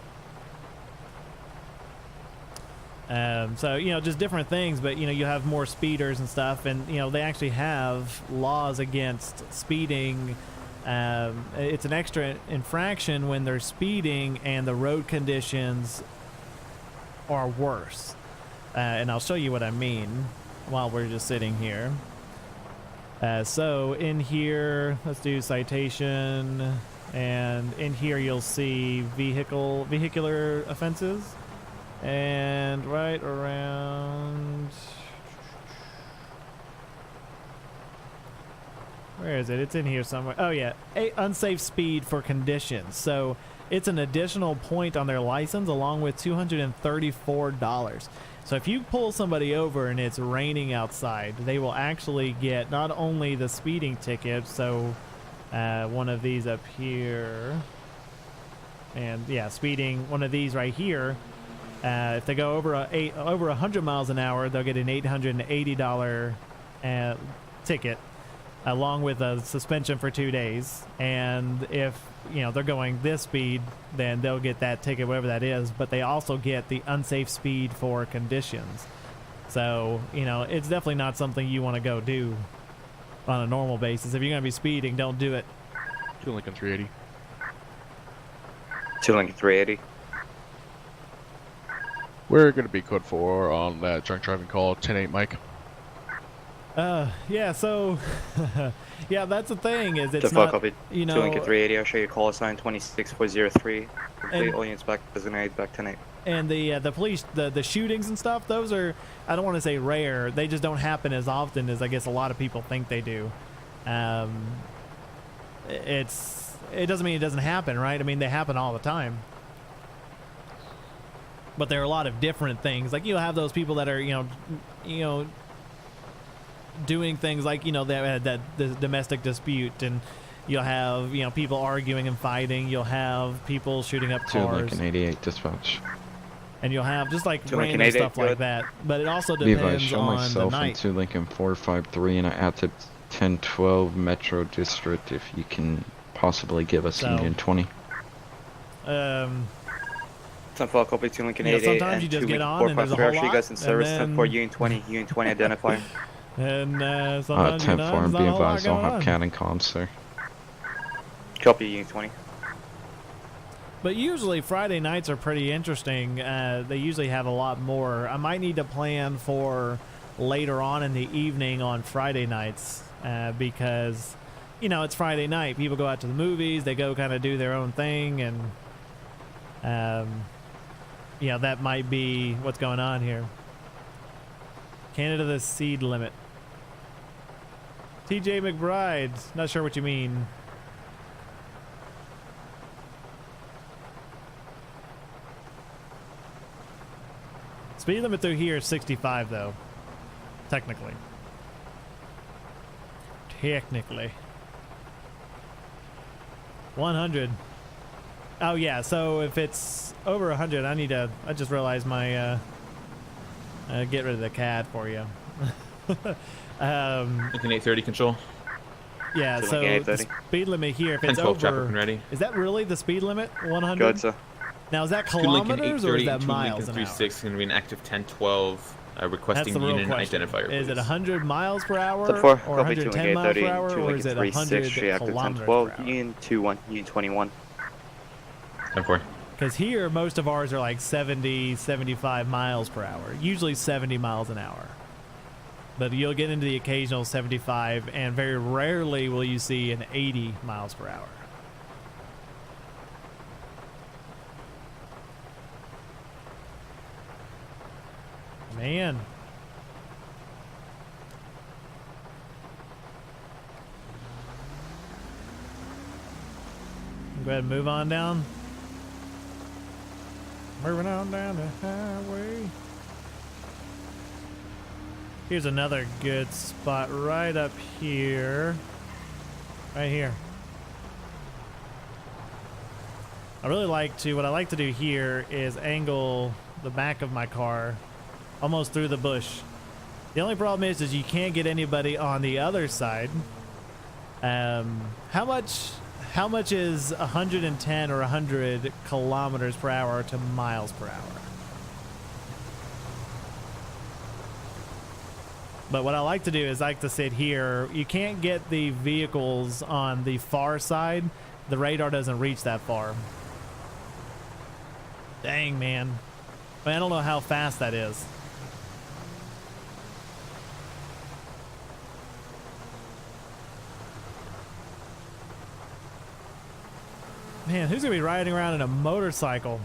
So just different things, but you have more speeders and stuff, and they actually have laws against speeding. It's an extra infraction when they're speeding and the road conditions are worse, and I'll show you what I mean while we're just sitting here. So in here, let's do citation, and in here you'll see vehicular offenses. And right around, where is it? It's in here somewhere. Oh yeah, unsafe speed for conditions. So it's an additional point on their license along with $234. So if you pull somebody over and it's raining outside, they will actually get not only the speeding ticket, so one of these up here, and yeah, speeding, one of these right here, if they go over over 100 miles an hour, they'll get an $880 ticket along with a suspension for 2 days. And if they're going this speed, then they'll get that ticket, whatever that is, but they also get the unsafe speed for conditions. So it's definitely not something you want to go do on a normal basis. If you're going to be speeding, don't do it. 2 Lincoln 380. 2 Lincoln 380. We're going to be code 4 on that drunk driving call. 10-8, Mike. Yeah, so yeah, that's the thing, is it's Default not, copy. 2 Lincoln 380, I'll show you call sign 26403. Complete all units back designated back 10-8. And the police, the shootings and stuff, those are, I don't want to say rare, they just don't happen as often as I guess a lot of people think they do. It doesn't mean it doesn't happen, right? I mean, they happen all the time. But there are a lot of different things. Like, you'll have those people that are, doing things like, the domestic dispute, and you'll have, people arguing and fighting. You'll have people shooting up 2 cars. Lincoln 88 dispatch. And you'll have just like 2 Lincoln random 88, stuff like good. that. But it also Levi, depends show on the myself in night. 2 Lincoln 453 and I add to 1012 Metro District if you can possibly give us Union 20. Default copy 2 Lincoln Yeah, 88 sometimes and you just 2 get Lincoln on and there's a 453. I'll whole show you guys in lot, service and 10-4 Union 20, Union 20 identifier. And sometimes 10-4 and be there's not a whole lot advised I'll going have on. cat and comms, sir. Copy Union 20. But usually Friday nights are pretty interesting. They usually have a lot more. I might need to plan for later on in the evening on Friday nights because, it's Friday night. People go out to the movies. They go kind of do their own thing. And, that might be what's going on here. Canada, the seed limit. TJ McBride. Not sure what you mean. Speed limit through here is 65, though. Technically. Technically. 100. Oh, yeah, so if it's over 100, I just realized my, get rid of the CAD for you. Lincoln 830 control. Yeah, so the speed limit here, if it's 10-12 traffic over, and ready. is that really the speed limit, 100? Good, sir. Now, is that 2 Lincoln kilometers or is 830 that and 2 miles Lincoln an hour? 36 is going to be an active 1012 requesting That's the real unit question. identifier. Is it 100 miles per hour Step 4, or copy 2 110 Lincoln miles per 830 hour, and 2 or is Lincoln it 36, 100 straight active kilometers 1012, per hour? Union 21, Union 21. 10-4. Because here, most of ours are like 70, 75 miles per hour. Usually 70 miles an hour. But you'll get into the occasional 75, and very rarely will you see an 80 miles per hour. Man. Go ahead and move on down. Moving on down the highway. Here's another good spot right up here. Right here. What I like to do here is angle the back of my car almost through the bush. The only problem is you can't get anybody on the other side. How much is 110 or 100 kilometers per hour to miles per hour? But what I like to do is I like to sit here. You can't get the vehicles on the far side. The radar doesn't reach that far. Dang, man. I don't know how fast that is. Man, who's gonna be riding around in a motorcycle?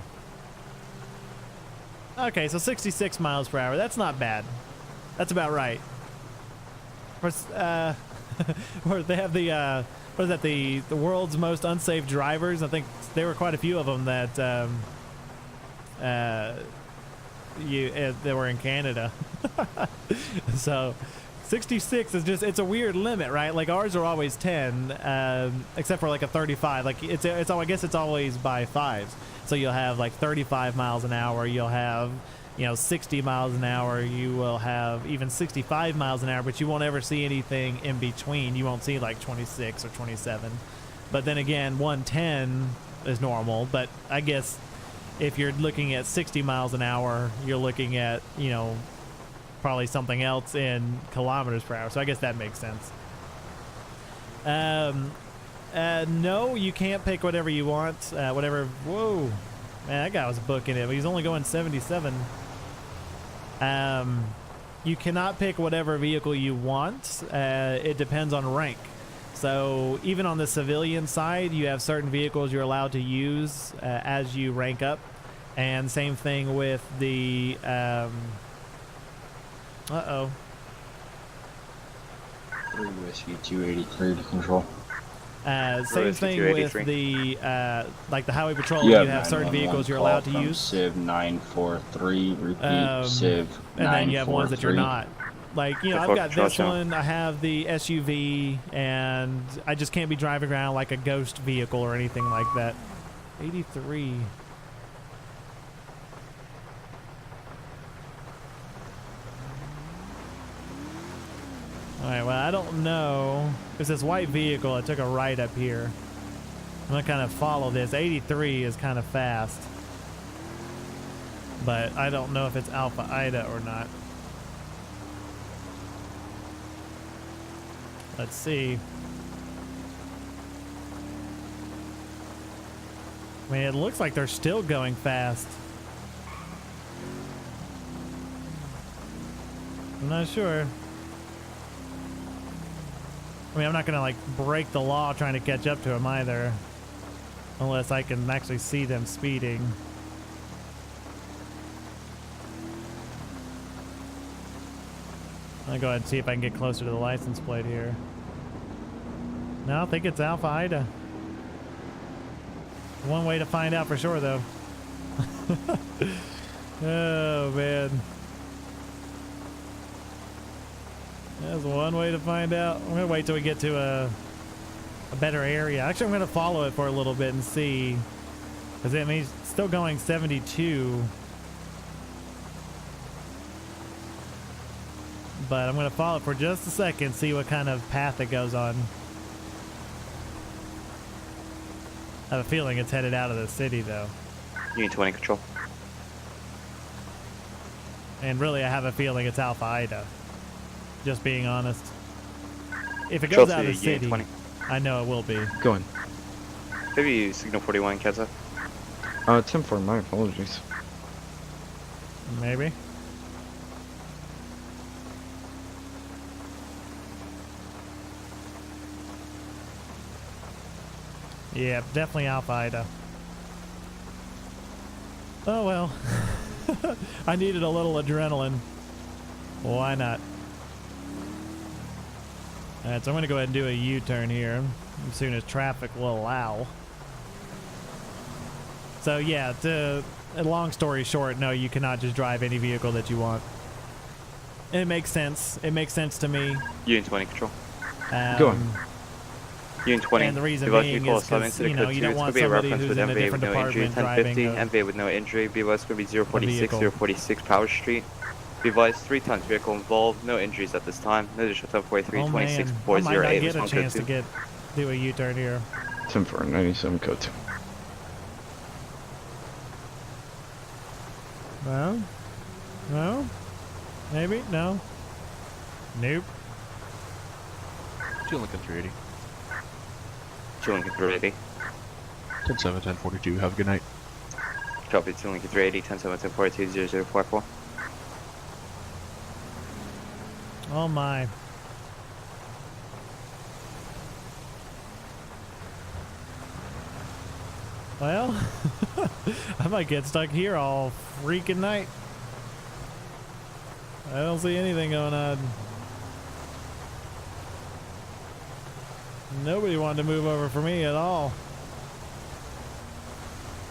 Okay, so 66 miles per hour. That's not bad. That's about right. where they have the what is that, the world's most unsafe drivers. I think there were quite a few of them that they were in Canada. So 66 is just, it's a weird limit, right? Like ours are always 10, except for like a 35. Like it's I guess it's always by fives. So you'll have like 35 miles an hour. You'll have, 60 miles an hour. You will have even 65 miles an hour, but you won't ever see anything in between. You won't see like 26 or 27. But then again, 110 is normal. But I guess if you're looking at 60 miles an hour, you're looking at, probably something else in kilometers per hour. So I guess that makes sense. No, you can't pick whatever you want. Whatever. Whoa, man, that guy was booking it, but he's only going 77. You cannot pick whatever vehicle you want. It depends on rank. So even on the civilian side, you have certain vehicles you're allowed to use as you rank up, and same thing with the Whiskey 283 to control. Same thing with the like the highway patrol. You have certain vehicles you're allowed to use. Civ 943, repeat, Civ 943. And then you have ones that you're not. Like, I've got this one, I have the SUV, and I just can't be driving around like a ghost vehicle or anything like that. 83. Alright, well, I don't know. There's this white vehicle. I took a right up here. I'm going to kind of follow this. 83 is kind of fast. But I don't know if it's Alpha Ida or not. Let's see. I mean, it looks like they're still going fast. I'm not sure. I mean, I'm not gonna like break the law trying to catch up to them either, unless I can actually see them speeding. I'll go ahead and see if I can get closer to the license plate here. No, I think it's Alpha Ida. One way to find out for sure, though. Oh, man. That's one way to find out. I'm gonna wait till we get to a better area. Actually, I'm gonna follow it for a little bit and see, because I mean, it's still going 72. But I'm gonna follow it for just a second, see what kind of path it goes on. I have a feeling it's headed out of the city, though. Unit 20 control. And really, I have a feeling it's Alpha Ida. Just being honest. If it goes out of the city, I know it will be. Go on. Maybe signal 41, Kenza. 10-4, my apologies. Maybe. Yeah, definitely Alpha Ida. Oh well. I needed a little adrenaline. Why not? Alright, so I'm going to go ahead and do a U-turn here as soon as traffic will allow. So yeah, long story short, no, you cannot just drive any vehicle that you want. And it makes sense. It makes sense to me. Unit 20 control. Go on. Unit 20. And the reason being is because, you don't want somebody who's in a different department driving MV with no injury. BYS going to be 046, 046 Power Street. Device 3 tons vehicle involved, no injuries at this time. No additional 1043, 26, 408. I might not get a chance to do a U-turn here. 10-4, 97, code 2. Well, no, maybe, no, nope. 2 Lincoln 380. 2 Lincoln 380. 10-7, 1042, have a good night. Copy, 2 Lincoln 380, 10-7, 1042, 0044. Oh my. Well, I might get stuck here all freaking night. I don't see anything going on. Nobody wanted to move over for me at all.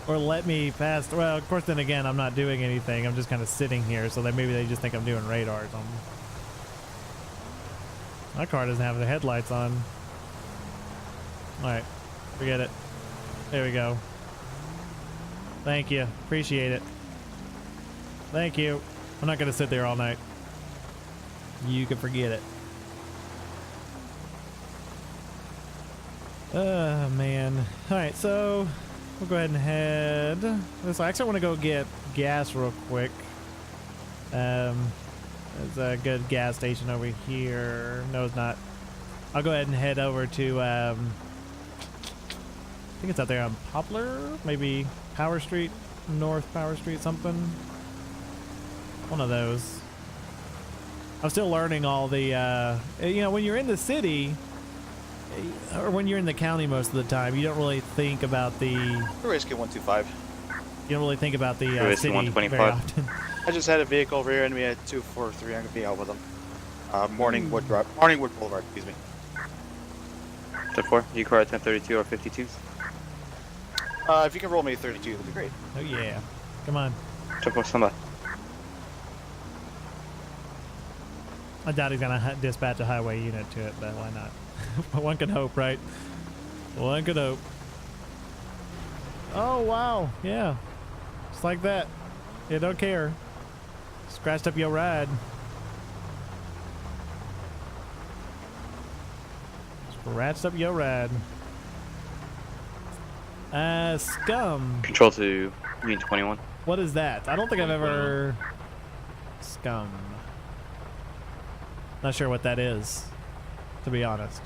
Or let me pass. Well, of course, then again, I'm not doing anything. I'm just kind of sitting here, so that maybe they just think I'm doing radar or something. My car doesn't have the headlights on. Alright, forget it. There we go. Thank you. Appreciate it. Thank you. I'm not going to sit there all night. You can forget it. Oh, man. Alright, so we'll go ahead and head. So I actually want to go get gas real quick. There's a good gas station over here. No, it's not. I'll go ahead and head over to, I think it's out there on Poplar, maybe Power Street, North Power Street, something. One of those. I'm still learning all the, you know, when you're in the city, or when you're in the county most of the time, you don't really think about the... Risk 125. You don't really think about the city very often. I just had a vehicle rear end me at 243. I'm gonna be out with them. Morningwood Boulevard, excuse me. 10-4, you car at 1032 or 52s? If you can roll me 32, that'd be great. Oh yeah, come on. 10-4, stand by. I doubt he's gonna dispatch a highway unit to it, but why not? One can hope, right? One can hope. Oh wow, yeah, just like that. Yeah, don't care. Scratched up your ride. Scratched up your ride. Scum. Control to Union 21. What is that? I don't think I've ever... Scum. Not sure what that is, to be honest.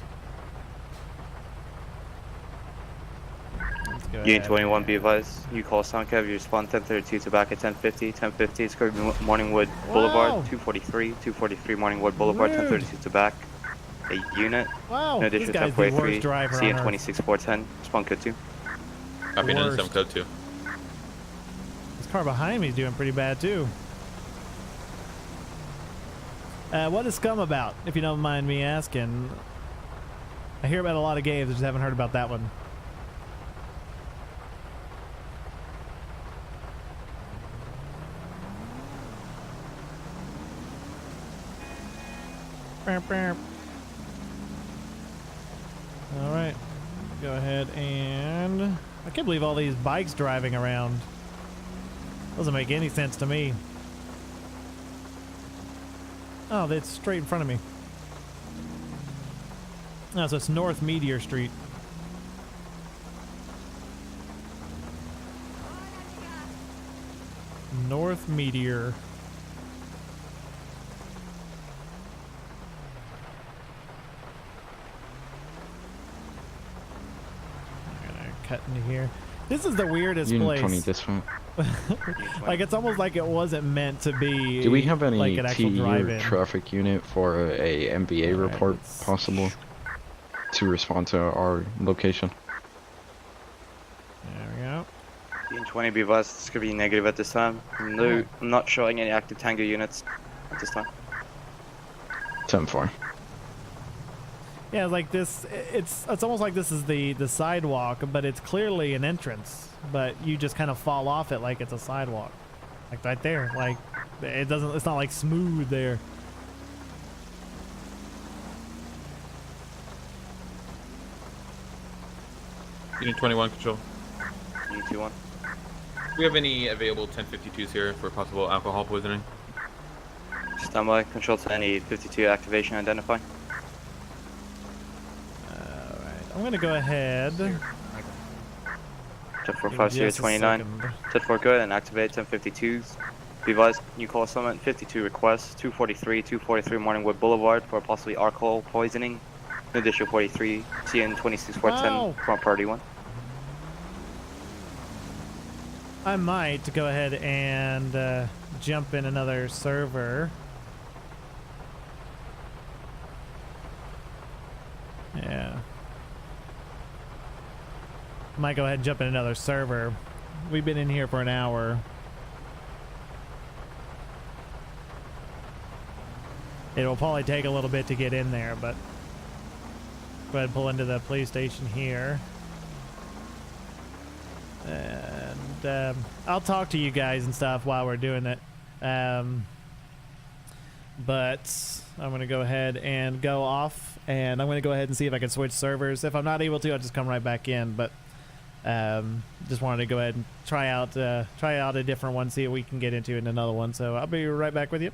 Union 21, be advised. You call Soundcab, you respond 1032 to back at 1050. 1050 is curved Morningwood Boulevard, 243. 243 Morningwood Boulevard, 1032 to back. A unit. Wow, No addition to 1043. CN 26410. Respond code 2. Copy, 97 code 2. This car behind me is doing pretty bad too. What is Scum about, if you don't mind me asking? I hear about a lot of games, I just haven't heard about that one. Alright, go ahead and... I can't believe all these bikes driving around. Doesn't make any sense to me. Oh, that's straight in front of me. Oh, so it's North Meteor Street. North Meteor. Cut into here. This is the weirdest Unit place. 20 this one. Like it's almost like it wasn't meant to be. Do we have any like an actual drive-in traffic unit for a MBA report possible to respond to our location? There we go. Union 20, be advised. This could be negative at this time. No, I'm not showing any active Tango units at this time. 10-4. Yeah, like this. It's almost like this is the sidewalk, but it's clearly an entrance. But you just kind of fall off it like it's a sidewalk, like right there. Like it doesn't. It's not like smooth there. Unit 21 control. Unit 21. Do we have any available 1052s here for possible alcohol poisoning? Stand by. Control to any 52 activation identify. I'm gonna go ahead. 1045 29. 10-4, go ahead and activate 1052s. Be advised, you call summit 52 requests 243 Morningwood Boulevard for possibly alcohol poisoning. No additional 43 CN 26410 from priority 1. I might go ahead and jump in another server. Yeah. Might go ahead and jump in another server. We've been in here for an hour. It will probably take a little bit to get in there, but Go ahead and pull into the police station here. And I'll talk to you guys and stuff while we're doing it. But I'm going to go ahead and go off, and I'm going to go ahead and see if I can switch servers. If I'm not able to, I'll just come right back in. But just wanted to go ahead and try out a different one, see if we can get into in another one. So I'll be right back with you.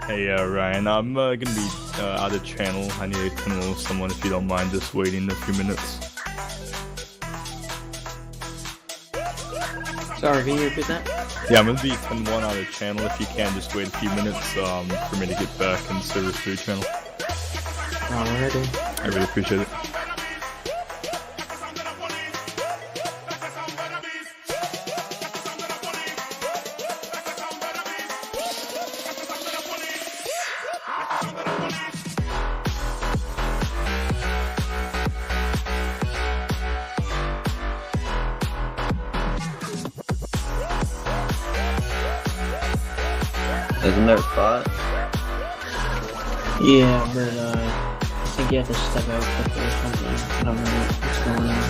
Hey, Ryan, I'm gonna be out of channel. I need to tunnel someone if you don't mind just waiting a few minutes. Sorry, can you repeat that? Yeah, I'm gonna be 10-1 out of channel. If you can, just wait a few minutes for me to get back in server 3 channel. Alrighty. I really appreciate it. Isn't there a spot? Yeah, but I think you have to step out quickly or something. I don't know what's going on.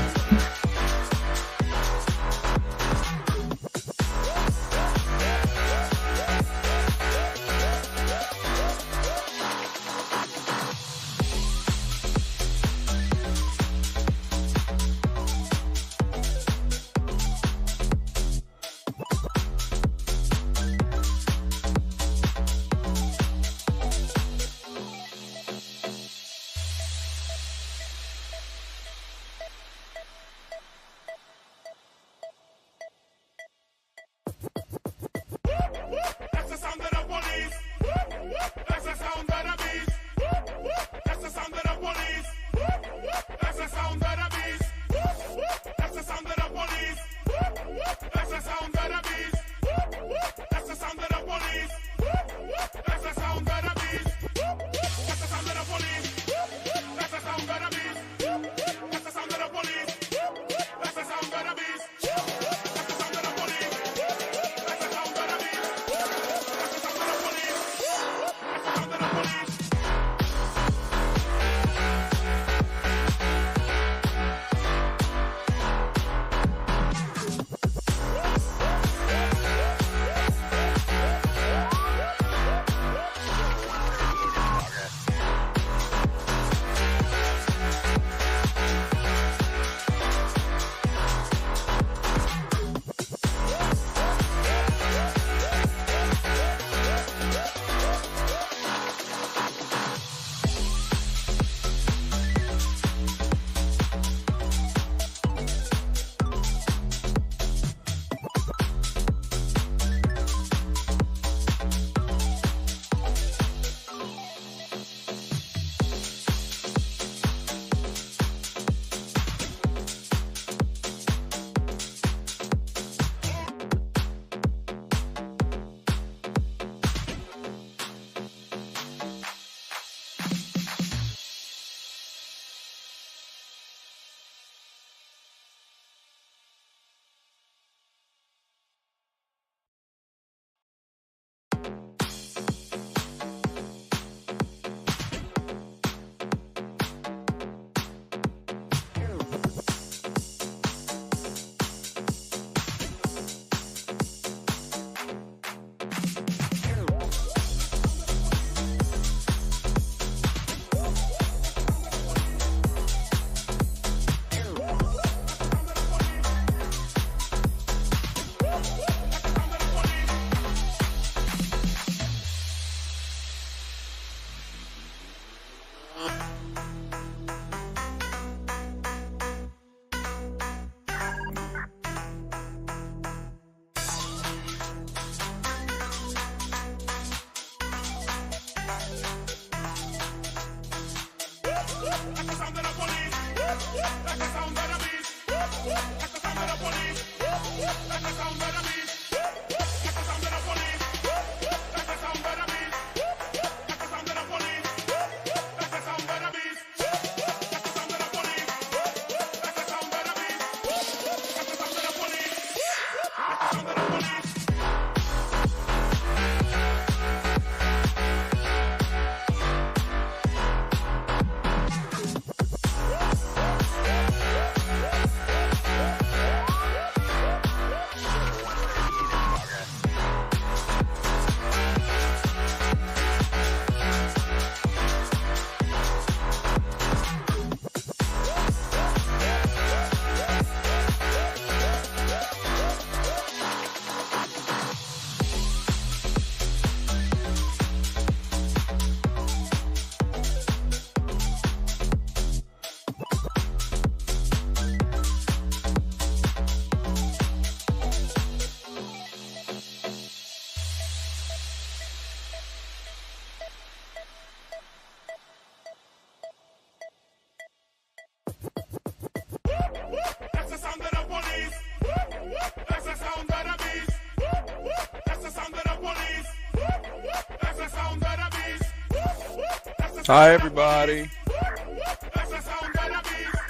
Hi, everybody.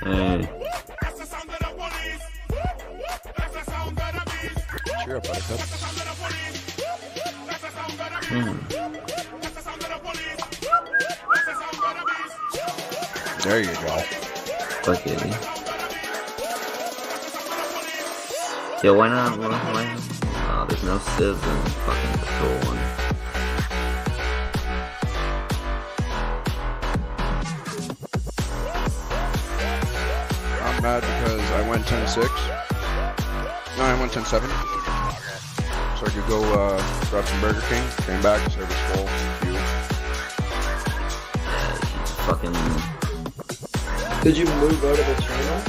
Hey. Cheer up, Buttercup. There you go. Okay. Yeah, why not? Why? Oh, there's no civs in fucking patrol one. I'm mad because I went 10-6. No, I went 10-7. So I could go grab some Burger King. Came back, service full. Queue. Yeah, she's fucking. Did you move out of the terminal?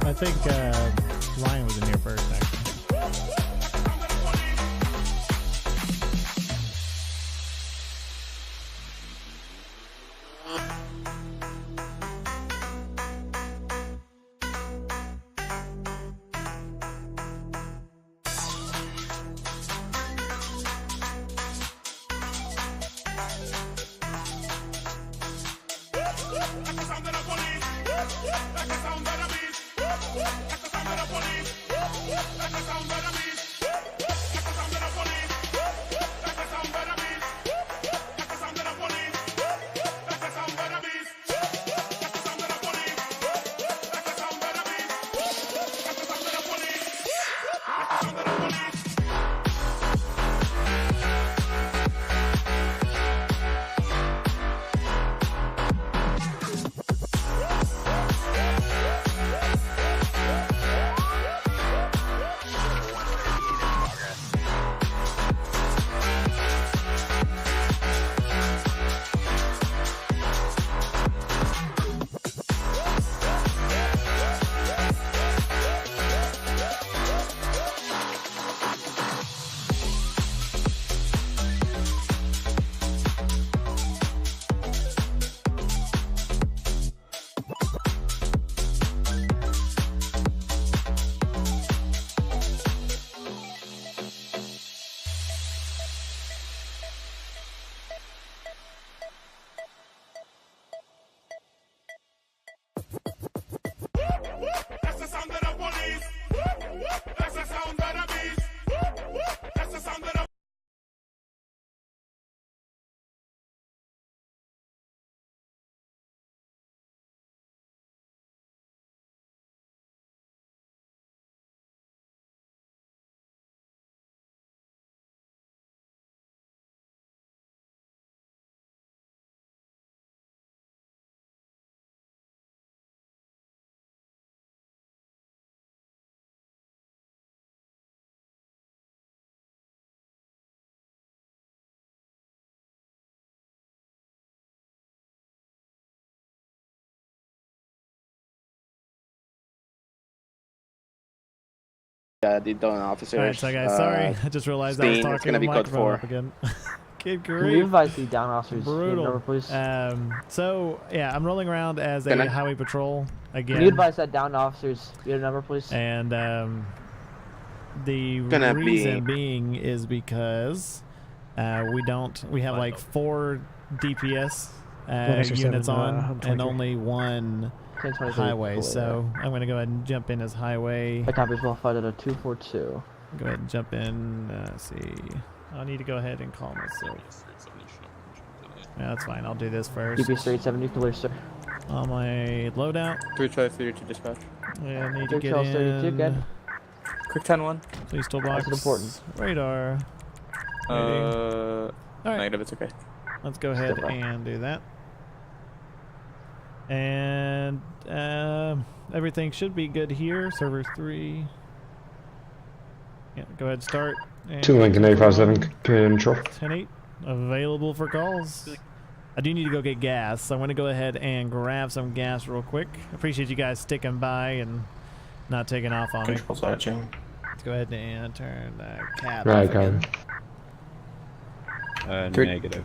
I think Ryan was in here first, actually. The Dillon officers. Alright, so guys, sorry. I just realized I was Steen, talking it's gonna to be the code microphone 4. up again. Kid Can grief. you advise the down officers? Brutal. Number, please? So, yeah, I'm rolling around as a highway patrol again. Can you advise that down officers? Your number, please? And the reason being is because we have like 4 DPS units on and only 1 highway, so I'm going to go ahead and jump in as highway. I copy as well, fight at a 242. Go ahead and jump in. Let's see. I need to go ahead and call myself. Yeah, that's fine. I'll do this first. DP 370, clear, sir. On my loadout. 332 dispatch. Yeah, I need to get Charles 32, in. good. Quick 10-1. Please toolbox. That's important. Radar. Alright. Negative, it's okay. Let's go ahead and do that. And everything should be good here. Server 3. Yeah, go ahead and start. And 2 Lincoln 857 control. 10-8. Available for calls. I do need to go get gas, so I'm going to go ahead and grab some gas real quick. Appreciate you guys sticking by and not taking off on me. Control side chain. Let's go ahead and turn that CAD Right, off again. Negative.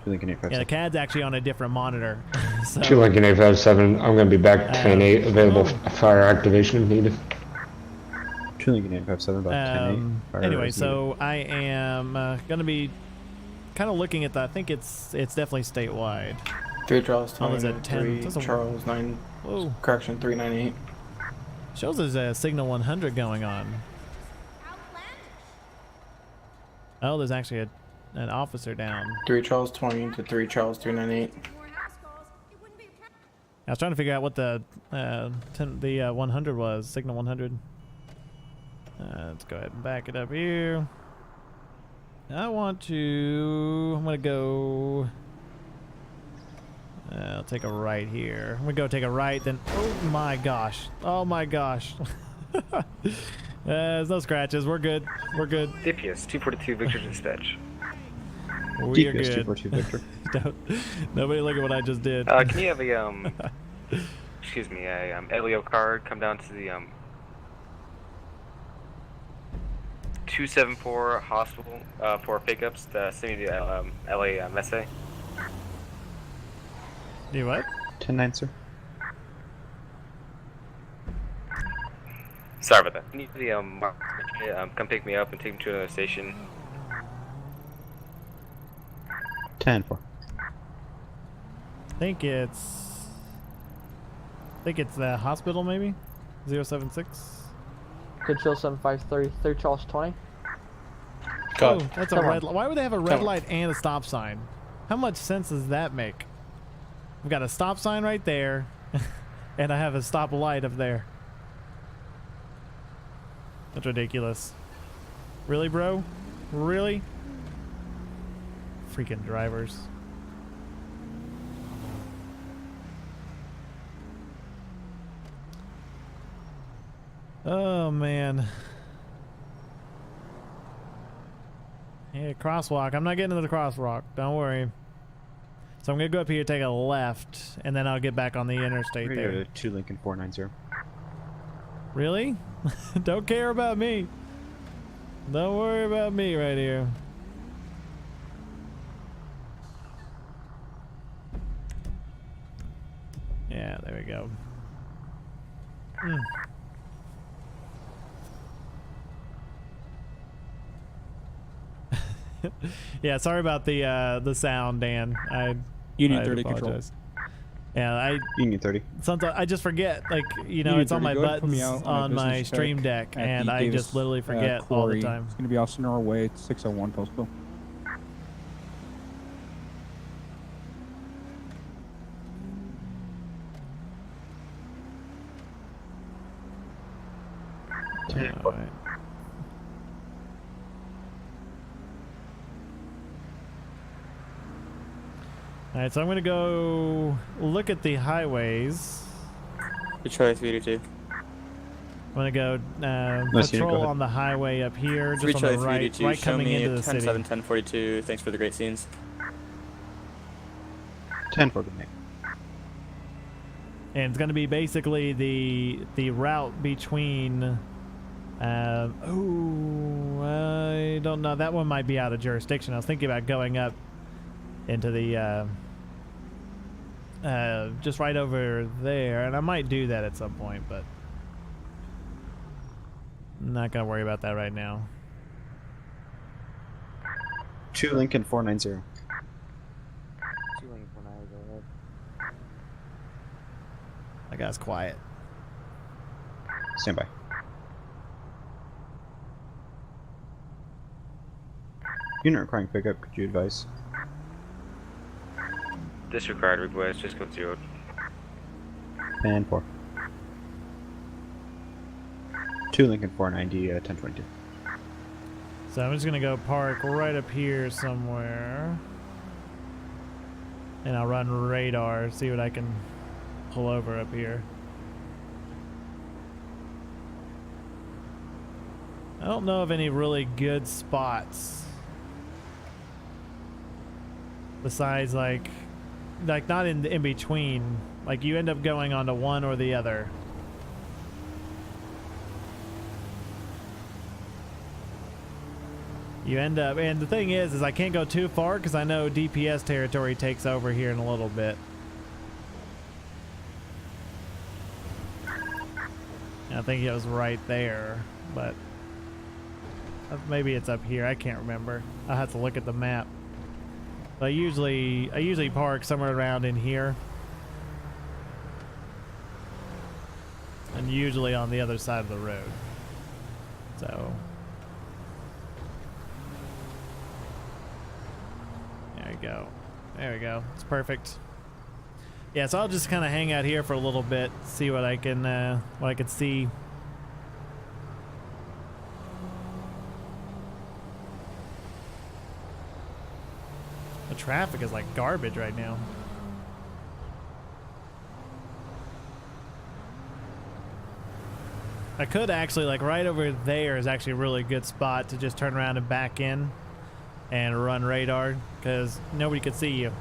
2 Lincoln 857. Yeah, the CAD's actually on a different monitor. So, 2 Lincoln 857. I'm going to be back 10-8. Available fire activation if needed. 2 Lincoln 857 about 10-8. Anyway, so I am going to be kind of looking at that. I think it's definitely statewide. 3 Charles 20. Oh, is it 10? 3 Charles 9. Whoa. Correction 398. Shows there's a signal 100 going on. Oh, there's actually an officer down. 3 Charles 20 to 3 Charles 398. I was trying to figure out what the 100 was. Signal 100. Let's go ahead and back it up here. I'm gonna go. I'll take a right here. I'm gonna go take a right, then. Oh my gosh! Oh my gosh! There's no scratches. We're good. We're good. DPS 242 Victor dispatch. We are good. 242 Victor. Nobody look at what I just did. Can you have a excuse me, a Elio card come down to the 274 hospital for pickups to send me to LA Messe. You what? 10-9, sir. Sorry about that. I need the come pick me up and take me to another station. 10-4. I think it's the hospital maybe. 076. Control 7530, 3 Charles 20. Oh, that's a red light. Why would they have a red light and a stop sign? How much sense does that make? We've got a stop sign right there, and I have a stop light up there. That's ridiculous. Really, bro? Really? Freaking drivers. Oh, man. Yeah, crosswalk. I'm not getting into the crosswalk. Don't worry. So I'm going to go up here, take a left, and then I'll get back on the interstate there. 2 Lincoln 490. Really? Don't care about me. Don't worry about me right here. Yeah, there we go. Yeah, sorry about the sound, Dan. Union 30 control. Yeah, Union 30. Sometimes I just forget, like, you know, Union it's on 30, my go ahead, put me buttons out on a on my business stream check deck, at and the I Davis, just literally forget all the quarry. time. It's going to be Austin our way. It's 601 postal. All right. Alright, so I'm gonna go look at the highways. Detroit 322. I'm gonna go patrol on the highway up here, just on the right coming into the city. 10-7-10-42. Thanks for the great scenes. 10-4, good night. And it's gonna be basically the route between. I don't know. That one might be out of jurisdiction. I was thinking about going up into the just right over there, and I might do that at some point, but I'm not gonna worry about that right now. 2 Lincoln 490. 2 Lincoln 490, go That guy's quiet. Stand by. Unit requiring pickup, could you advise? Disregard request, just go 0. And 4. 2 Lincoln 490, 1022. So I'm just gonna go park right up here somewhere. And I'll run radar, see what I can pull over up here. I don't know of any really good spots. Besides like not in between. Like you end up going onto one or the other. You end up, and the thing is I can't go too far because I know DPS territory takes over here in a little bit. And I think it was right there, but maybe it's up here. I can't remember. I'll have to look at the map. But I usually park somewhere around in here. And usually on the other side of the road. So there we go. There we go. It's perfect. Yeah, so I'll just kind of hang out here for a little bit, see what I can see. The traffic is like garbage right now. I could actually, like right over there is actually a really good spot to just turn around and back in and run radar because nobody could see you.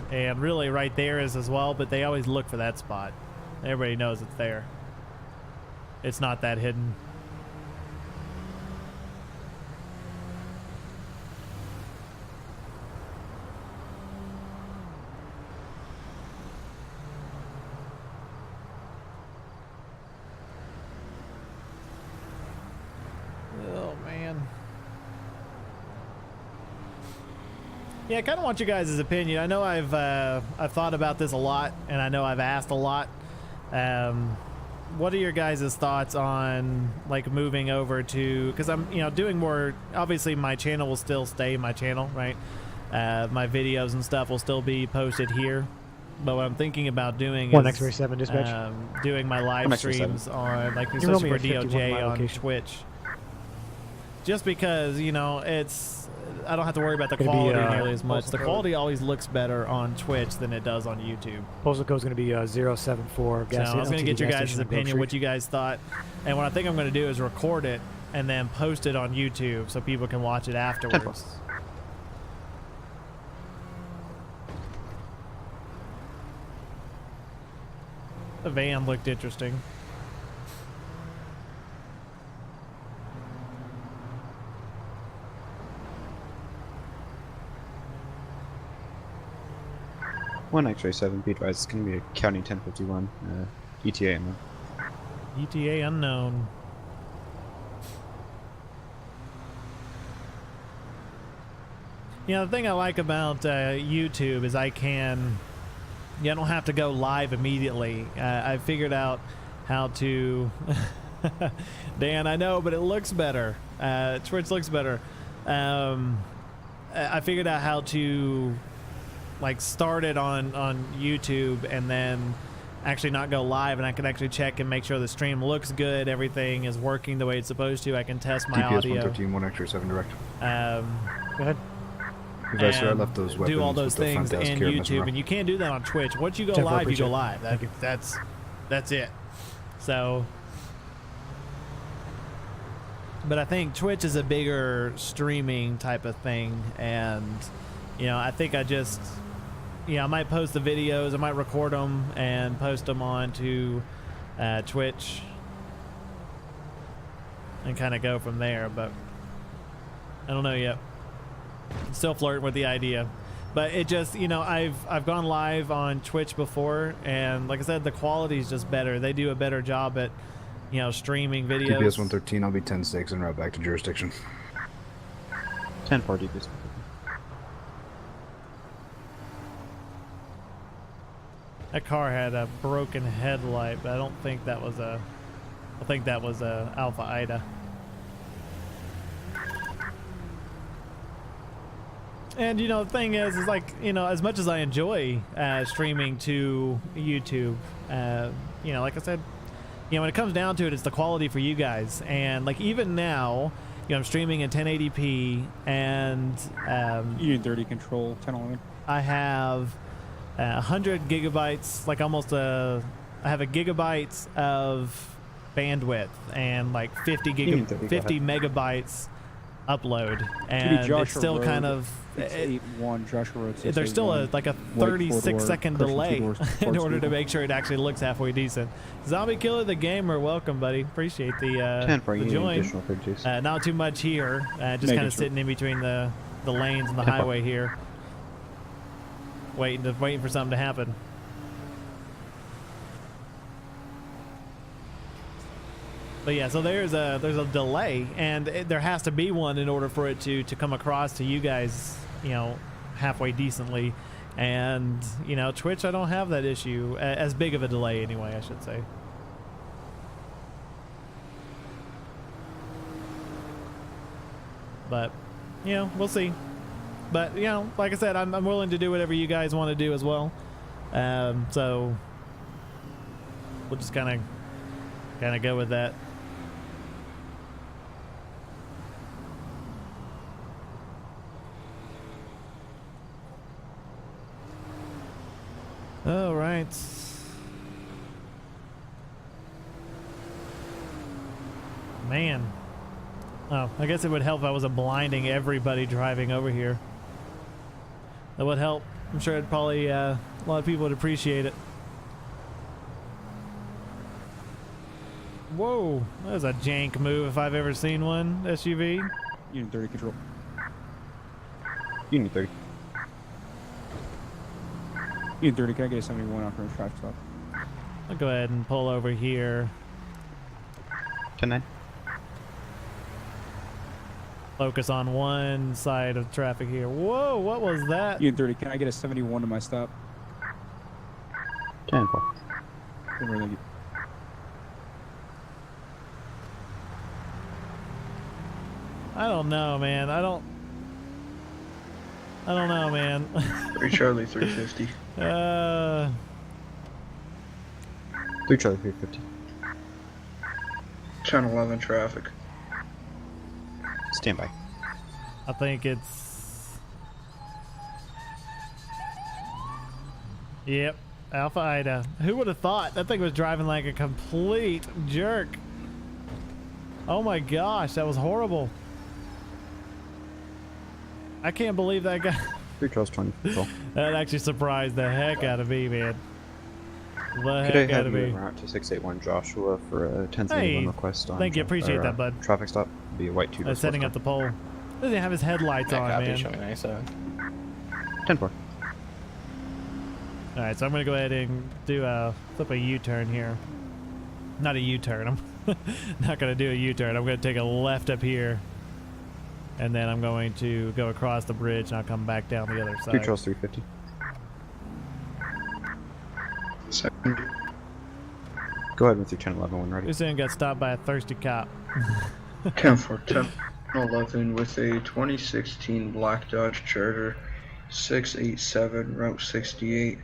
And really right there is as well, but they always look for that spot. Everybody knows it's there. It's not that hidden. Yeah, I kind of want you guys' opinion. I know I've thought about this a lot, and I know I've asked a lot. What are your guys' thoughts on like moving over to? Because I'm, doing more. Obviously, my channel will still stay my channel, right? My videos and stuff will still be posted here. But what I'm thinking about doing is doing my live streams on, like, especially for DOJ on Twitch. Just because I don't have to worry about the quality nearly as much. The quality always looks better on Twitch than it does on YouTube. Postal code is going to be 074. So I was going to get your guys' opinion, what you guys thought. And what I think I'm going to do is record it and then post it on YouTube so people can watch it afterwards. The van looked interesting. One X-ray 7, be advised, it's going to be a County 1051, ETA unknown. ETA unknown. The thing I like about YouTube is I don't have to go live immediately. I figured out how to... Dan, I know, but it looks better. Twitch looks better. I figured out how to like start it on YouTube and then actually not go live, and I can actually check and make sure the stream looks good, everything is working the way it's supposed to. I can test my DPS audio. 113, 1 X-ray 7 direct. Go ahead. I left those weapons do all those with the front things desk in here, messing YouTube, around. and you can't do that on Twitch. Once you go 10-4, live, you go appreciate it. live. Thank you. That's it. So, but I think Twitch is a bigger streaming type of thing, and I think I just. I might post the videos, I might record them and post them onto Twitch and kind of go from there, but I don't know yet. Still flirting with the idea. But it just, I've gone live on Twitch before, and like I said, the quality is just better. They do a better job at, streaming videos. DPS 113, I'll be 10-6 and route back to jurisdiction. 10-4 DPS. That car had a broken headlight, but I don't think that was a. I think that was a Alpha Ida. And you know, the thing is like, you know, as much as I enjoy streaming to YouTube, you know, like I said, you know, when it comes down to it, it's the quality for you guys. And like even now, you know, I'm streaming in 1080p, and you need 30 control 1011. I have 100 gigabytes, like almost I have a gigabyte of bandwidth and like 50 megabytes upload, and it's still kind of 8-1 Joshua Road. There's still like a 36-second delay in order to make sure it actually looks halfway decent. Zombie Killer the Gamer, welcome, buddy. Appreciate the join. Not too much here, just kind of sitting in between the lanes and the highway here, waiting for something to happen. But yeah, so there's a delay, and there has to be one in order for it to come across to you guys, you know, halfway decently. And you know, Twitch, I don't have that issue, as big of a delay anyway, I should say. But you know, we'll see. But you know, like I said, I'm willing to do whatever you guys want to do as well. So we'll just kind of go with that. All right. Man. Oh, I guess it would help if I wasn't blinding everybody driving over here. That would help. I'm sure it'd probably, a lot of people would appreciate it. Whoa, that was a jank move if I've ever seen one, SUV. You need 30 control. You need 30. You need 30. Can I get a 71 off road traffic stop? I'll go ahead and pull over here. 10-9. Focus on one side of traffic here. Whoa, what was that? You need 30. Can I get a 71 to my stop? 10-4. Thank you. I don't know, man. I don't know, man. 3 Charlie 350. 3 Charlie 350. 1011 traffic. Stand by. I think it's... Yep, Alpha Ida. Who would have thought? That thing was driving like a complete jerk. Oh my gosh, that was horrible. I can't believe that guy. 3 Charles 20 control. That actually surprised the heck out of me, man. Could I have you route to 681 Joshua for a 1071 request on? Thank you, appreciate that, bud. Traffic stop. Be a white 2. Setting up the pole. Doesn't have his headlights on, man. 10-4. All right, so I'm gonna go ahead and do flip a U-turn here. Not a U-turn. I'm not gonna do a U-turn. I'm gonna take a left up here, and then I'm going to go across the bridge, and I'll come back down the other side. 3 Charles 350. Second. Go ahead with your 1011 when ready. This thing got stopped by a thirsty cop. 10-4, 10-11 with a 2016 black Dodge Charger, 687 Route 68.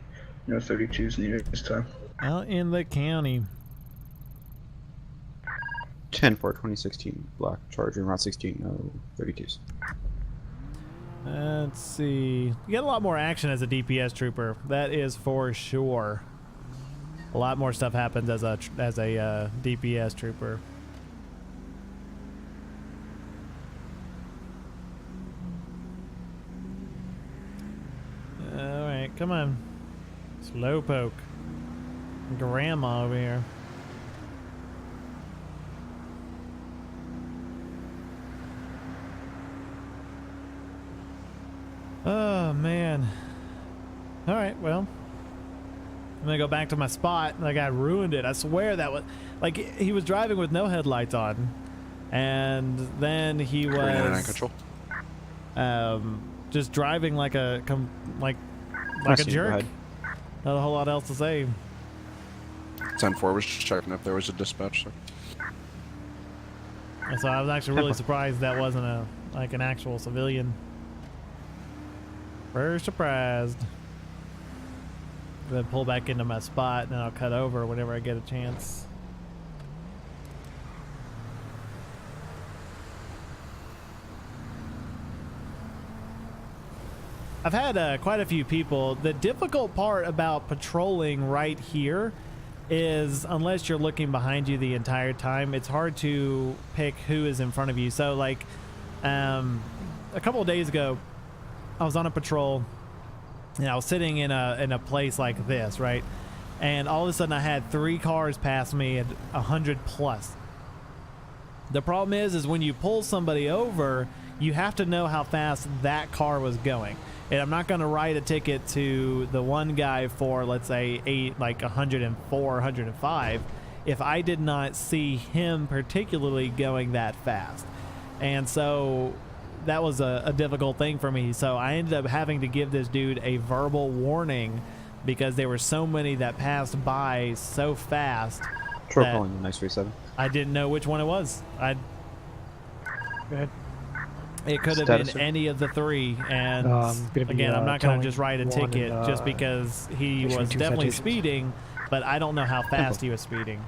No 32s needed this time. Out in the county. 10-4, 2016 black Charger, Route 16. No 32s. Let's see. You get a lot more action as a DPS trooper. That is for sure. A lot more stuff happens as a DPS trooper. All right, come on. Slowpoke. Grandma over here. Oh man. All right, well, I'm gonna go back to my spot. Like, I ruined it. I swear that was like he was driving with no headlights on, and then he was just driving like a jerk. Not a whole lot else to say. 10-4 was just checking if there was a dispatch. And so I was actually really surprised that wasn't an actual civilian. Very surprised. Then pull back into my spot, and then I'll cut over whenever I get a chance. I've had quite a few people. The difficult part about patrolling right here is unless you're looking behind you the entire time, it's hard to pick who is in front of you. So like a couple of days ago, I was on a patrol and I was sitting in a place like this, right? And all of a sudden I had 3 cars pass me at 100 plus. The problem is when you pull somebody over, you have to know how fast that car was going. And I'm not going to write a ticket to the one guy for, let's say, 104, 105 if I did not see him particularly going that fast. And so that was a difficult thing for me. So I ended up having to give this dude a verbal warning because there were so many that passed by so fast. Troy calling you, nice 37. I didn't know which one it was. Go ahead. It could have Status been any of the 3, and again, I'm not going to just write a ticket just because he was definitely speeding, but I don't know how fast he was speeding.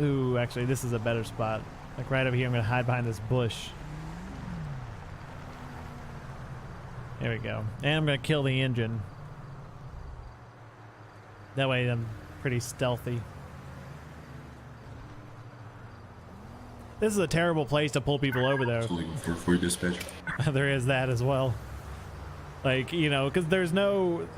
Ooh, actually, this is a better spot. Like right over here, I'm going to hide behind this bush. There we go. And I'm going to kill the engine. That way I'm pretty stealthy. This is a terrible place to pull people over, though. For dispatch. There is that as well. Like, you know, because there's no...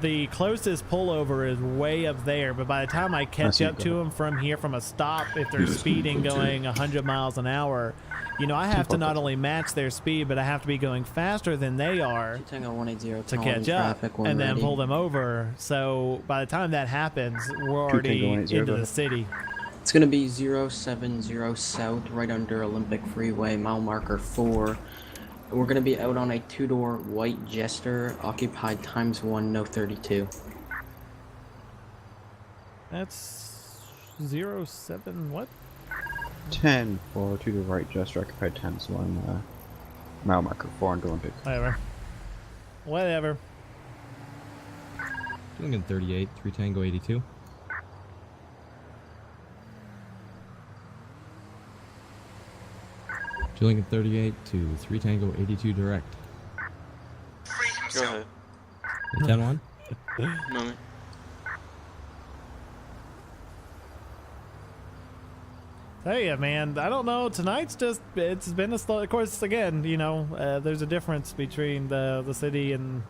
the closest pullover is way up there, but by the time I catch up to them from here, from a stop, if they're speeding going 100 miles an hour, you know, I have to not only match their speed, but I have to be going faster than they are to catch up and then pull them over. So by the time that happens, we're already into the city. It's going to be 070 south, right under Olympic Freeway, mile marker 4. We're going to be out on a 2-door white Jester, occupied ×1, no 32. That's 07 what? 10 for 2 to the right, just occupied ×1, mile marker 4 under Olympic. Whatever. Lincoln 38, 3 Tango 82. Lincoln 38 to 3 Tango 82 direct. Go ahead. 10-1? Moment. Hey, man, I don't know. Tonight's just, it's been a slow, of course, again, you know, there's a difference between the city and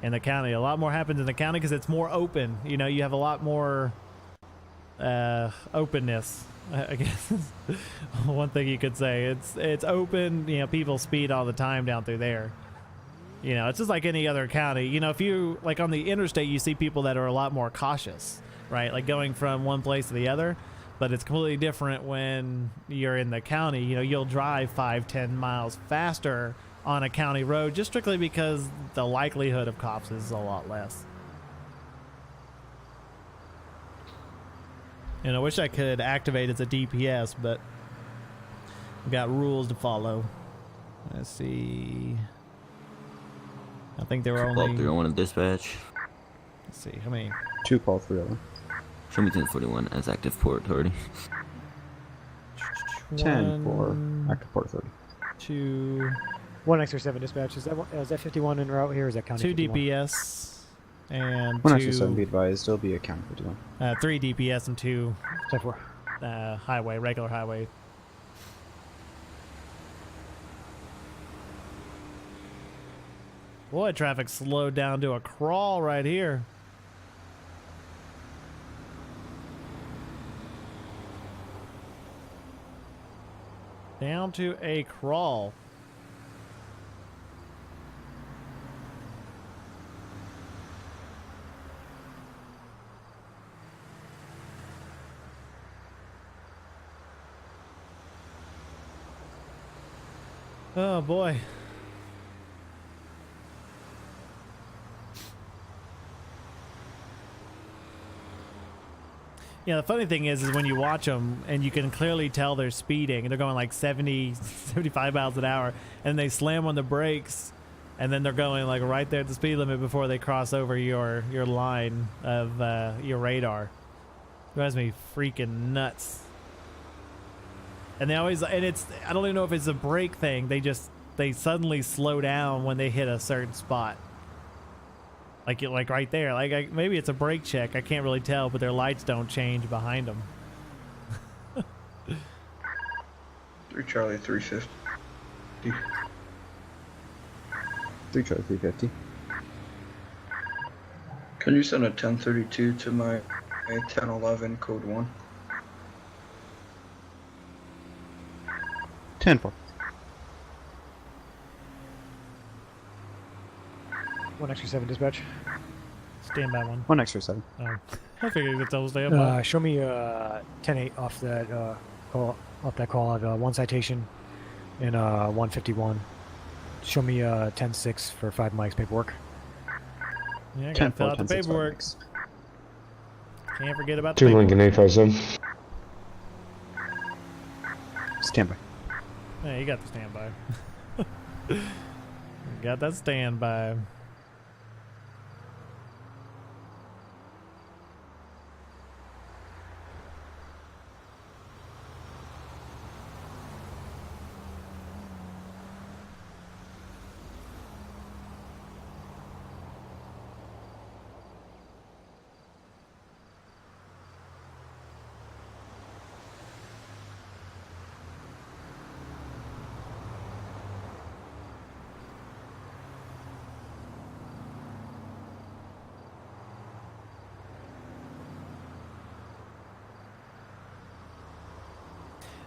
the county. A lot more happens in the county because it's more open. You know, you have a lot more openness, I guess. One thing you could say. It's open, you know, people speed all the time down through there. You know, it's just like any other county. You know, if you, like on the interstate, you see people that are a lot more cautious, right? Like going from one place to the other. But it's completely different when you're in the county. You know, you'll drive 5-10 miles faster on a county road just strictly because the likelihood of cops is a lot less. And I wish I could activate as a DPS, but I've got rules to follow. Let's see. I think there were only... 301 in dispatch. Let's see, how many? 2 call 301. Show me 1041 as active port authority. 10 for active port authority. 2... 1 extra 7 dispatch. Is that 51 en route here? Or is that county 2 51? DPS and 1 extra 7 be advised. Still be a county 51. 3 DPS and 2 10-4. Highway, regular highway. Boy, traffic slowed down to a crawl right here. Down to a crawl. Oh boy. Yeah, the funny thing is when you watch them and you can clearly tell they're speeding and they're going like 70, 75 miles an hour, and they slam on the brakes, and then they're going like right there at the speed limit before they cross over your line of your radar. It drives me freaking nuts. And they always, and it's, I don't even know if it's a brake thing. They suddenly slow down when they hit a certain spot. Like right there. Maybe it's a brake check. I can't really tell, but their lights don't change behind them. 3 Charlie 350. 3 Charlie 350. Can you send a 1032 to my 1011 code 1? 10-4. 1 extra 7 dispatch. Stand by 1. 1 extra 7. Oh. I figured it's all stand by. Show me 10-8 off that call. Off that call. I have 1 citation and 151. Show me 10-6 for 5 mics paperwork. Yeah, I gotta fill out the paperwork. Can't forget about the 2 paperwork. Lincoln 857. Standby. Yeah, you got the standby. You got that standby.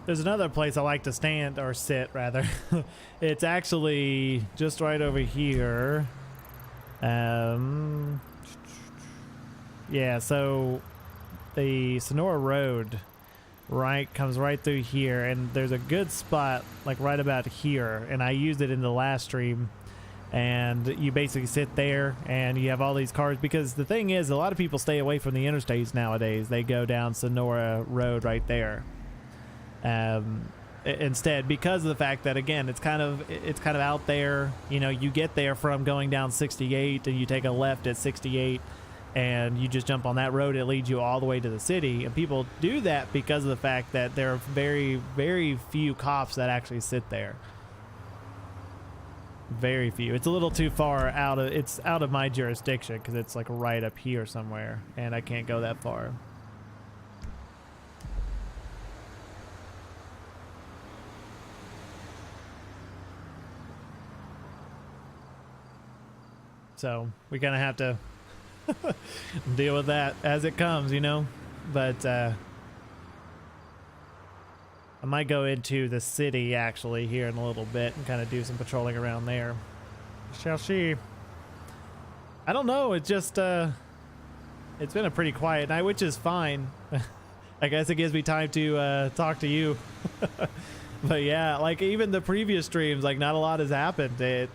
There's another place I like to stand, or sit rather. It's actually just right over here. Yeah, so the Sonora Road comes right through here, and there's a good spot like right about here, and I used it in the last stream. And you basically sit there and you have all these cars, because the thing is, a lot of people stay away from the interstates nowadays. They go down Sonora Road right there. Instead, because of the fact that, again, it's kind of out there. You know, you get there from going down 68 and you take a left at 68 and you just jump on that road. It leads you all the way to the city, and people do that because of the fact that there are very, very few cops that actually sit there. Very few. It's a little too far out of my jurisdiction, because it's like right up here somewhere and I can't go that far. So we kind of have to deal with that as it comes, you know. But I might go into the city actually here in a little bit and kind of do some patrolling around there. Shall see. I don't know. It's just it's been a pretty quiet night, which is fine. I guess it gives me time to talk to you. But yeah, like even the previous streams, like not a lot has happened.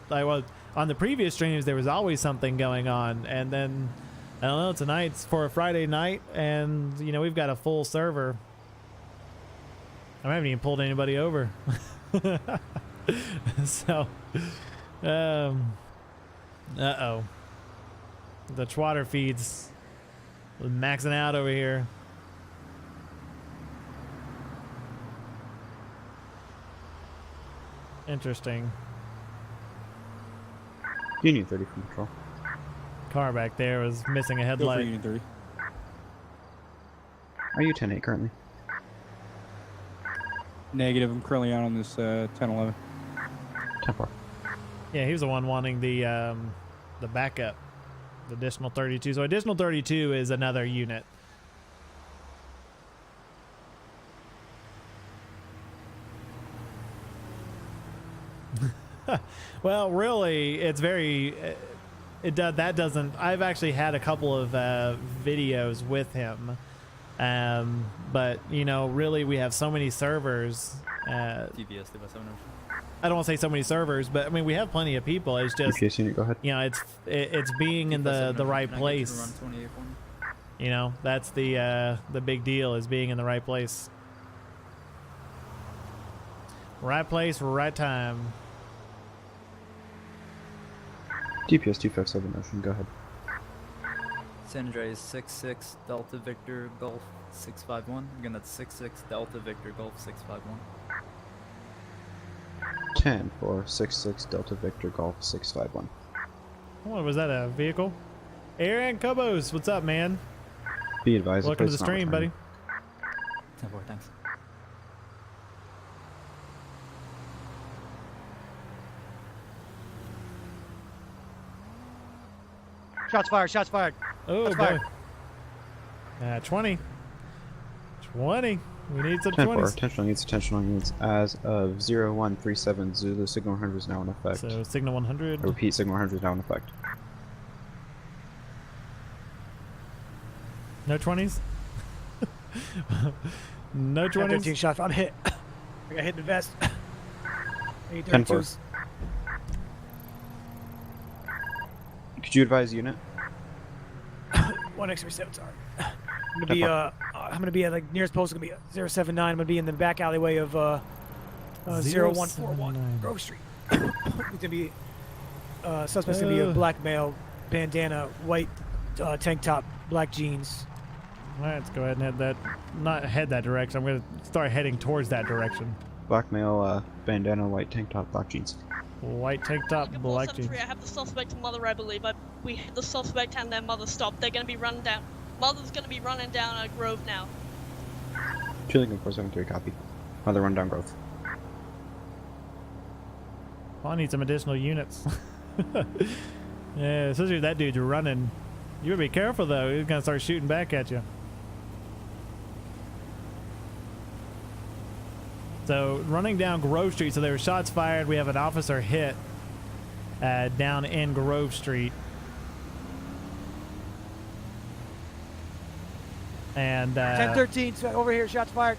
On the previous streams, there was always something going on, and then I don't know, tonight's for a Friday night, and you know, we've got a full server. I haven't even pulled anybody over. So uh-oh, the Twatter feed's maxing out over here. Interesting. Union 30 from patrol. Car back there was missing a headlight. Union 30. Are you 10-8 currently? Negative. I'm currently out on this 10-11. 10-4. Yeah, he was the one wanting the backup, the additional 32. So additional 32 is another unit. Well, really, it's very. That doesn't. I've actually had a couple of videos with him, but you know, really, we have so many servers. I don't want to say so many servers, but I mean, we have plenty of people. It's just, UPS unit, go ahead. you know, it's being in the right place. You know, that's the big deal, is being in the right place. Right place, right time. DPS 257 Ocean, go ahead. San Andreas 66 Delta Victor Golf 651. Again, that's 66 Delta Victor Golf 651. 10-4-6-6 Delta Victor Golf 651. What was that, a vehicle? Aaron Cobos, what's up, man? Be advised. Welcome to the stream, buddy. 10-4, thanks. Shots fired, shots fired. Oh, shots boy. fired. 20. 20. We need some 10-4, 20s. attentional units. As of 0137, Zulu Signal 100 is now in effect. So, Signal 100. I repeat, Signal 100 is now in effect. No 20s? No 20s? 13 shots. I'm hit. I got hit in the vest. 10-4. Could you advise unit? 1X37, sorry. I'm gonna be at like nearest post. Gonna be 079. I'm gonna be in the back alleyway of 0141 Grove Street. It's gonna be suspect's gonna be a black male, bandana, white tank top, black jeans. All right, let's go ahead and head that. Not head that direction. I'm gonna start heading towards that direction. Black male, bandana, white tank top, black jeans. White tank top, black jeans. I have the suspect and mother, I believe. We had the suspect and their mother stopped. They're gonna be running down. Mother's gonna be running down a Grove now. 2 Lincoln 473, copy. Mother run down Grove. Well, I need some additional units. Yeah, especially if that dude's running. You better be careful though. He's gonna start shooting back at you. So running down Grove Street. So there were shots fired. We have an officer hit down in Grove Street. And 1013 over here. Shots fired.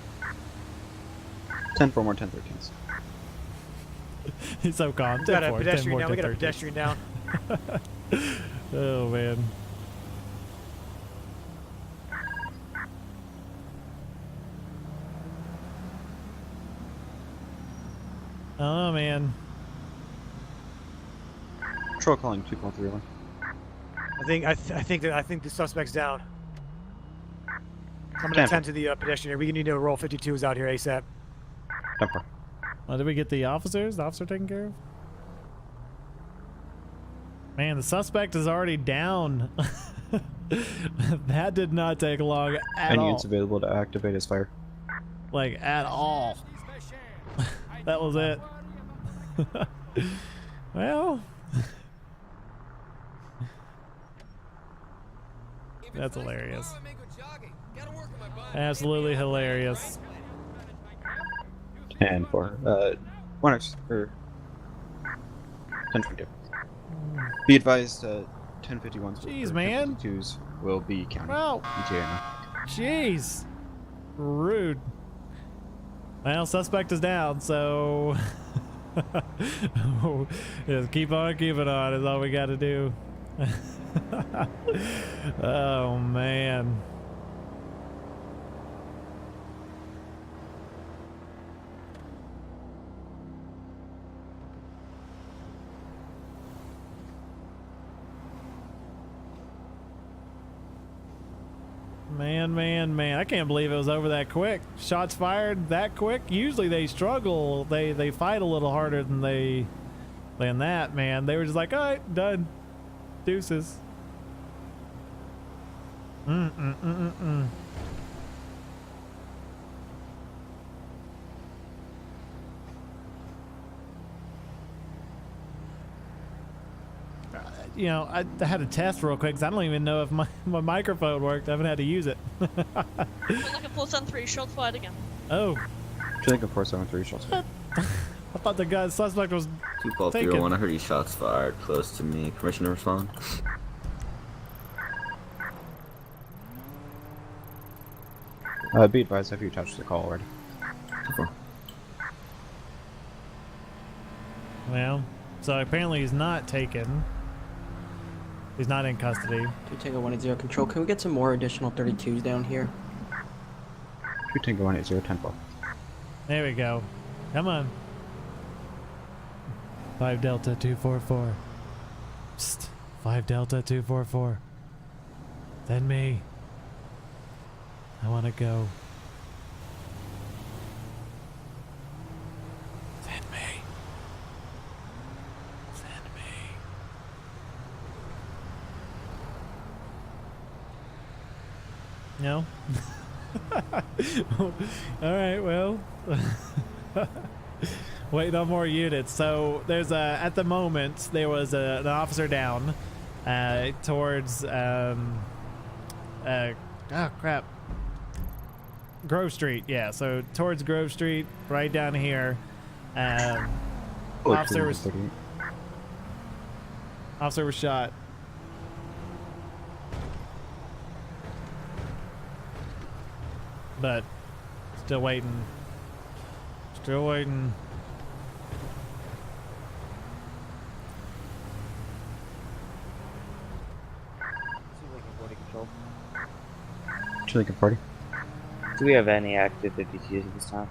10-4 more 1013s. He's so calm. We got a pedestrian down. We got a pedestrian down. Oh man. Oh man. Patrol calling 2.31. I think the suspect's down. I'm gonna attend to the pedestrian. We need to roll 52s out here ASAP. Well, did we get the officers? The officer taken care of? Man, the suspect is already down. That did not take long at Any all. units available to activate his fire. Like, at all. That was it. Well. That's hilarious. Absolutely hilarious. 10-4. 1X, or 10-22. Be advised, 1051s. Jeez, man. 1052s will be county. Well, ETA. jeez. Rude. Well, suspect is down, so just keep on keeping on is all we got to do. Oh, man. Man, I can't believe it was over that quick. Shots fired that quick. Usually they struggle. They fight a little harder than that, man. They were just like, all right, done. Deuces. You know, I had to test real quick because I don't even know if my microphone worked. I haven't had to use it. Looking 473, shots fired again. Oh. 2 Lincoln 473, shots fired. I thought the suspect was 2-3-1, I heard you shots fired close to me. Permission to respond? Be advised, have you touched the call already? Well, so apparently he's not taken. He's not in custody. 2 Tango 180 control. Can we get some more additional 32s down here? 2 Tango 180, 10 4. There we go. Come on. 5 Delta 244. Psst. 5 Delta 244. Send me. I want to go. Send me. Send me. No? Alright, well. Wait on more units. So there's at the moment there was an officer down towards oh crap, Grove Street. Yeah, so towards Grove Street, right down here. Officer was shot. But still waiting. Still waiting. Lincoln 40. Do we have any active 52s at this time?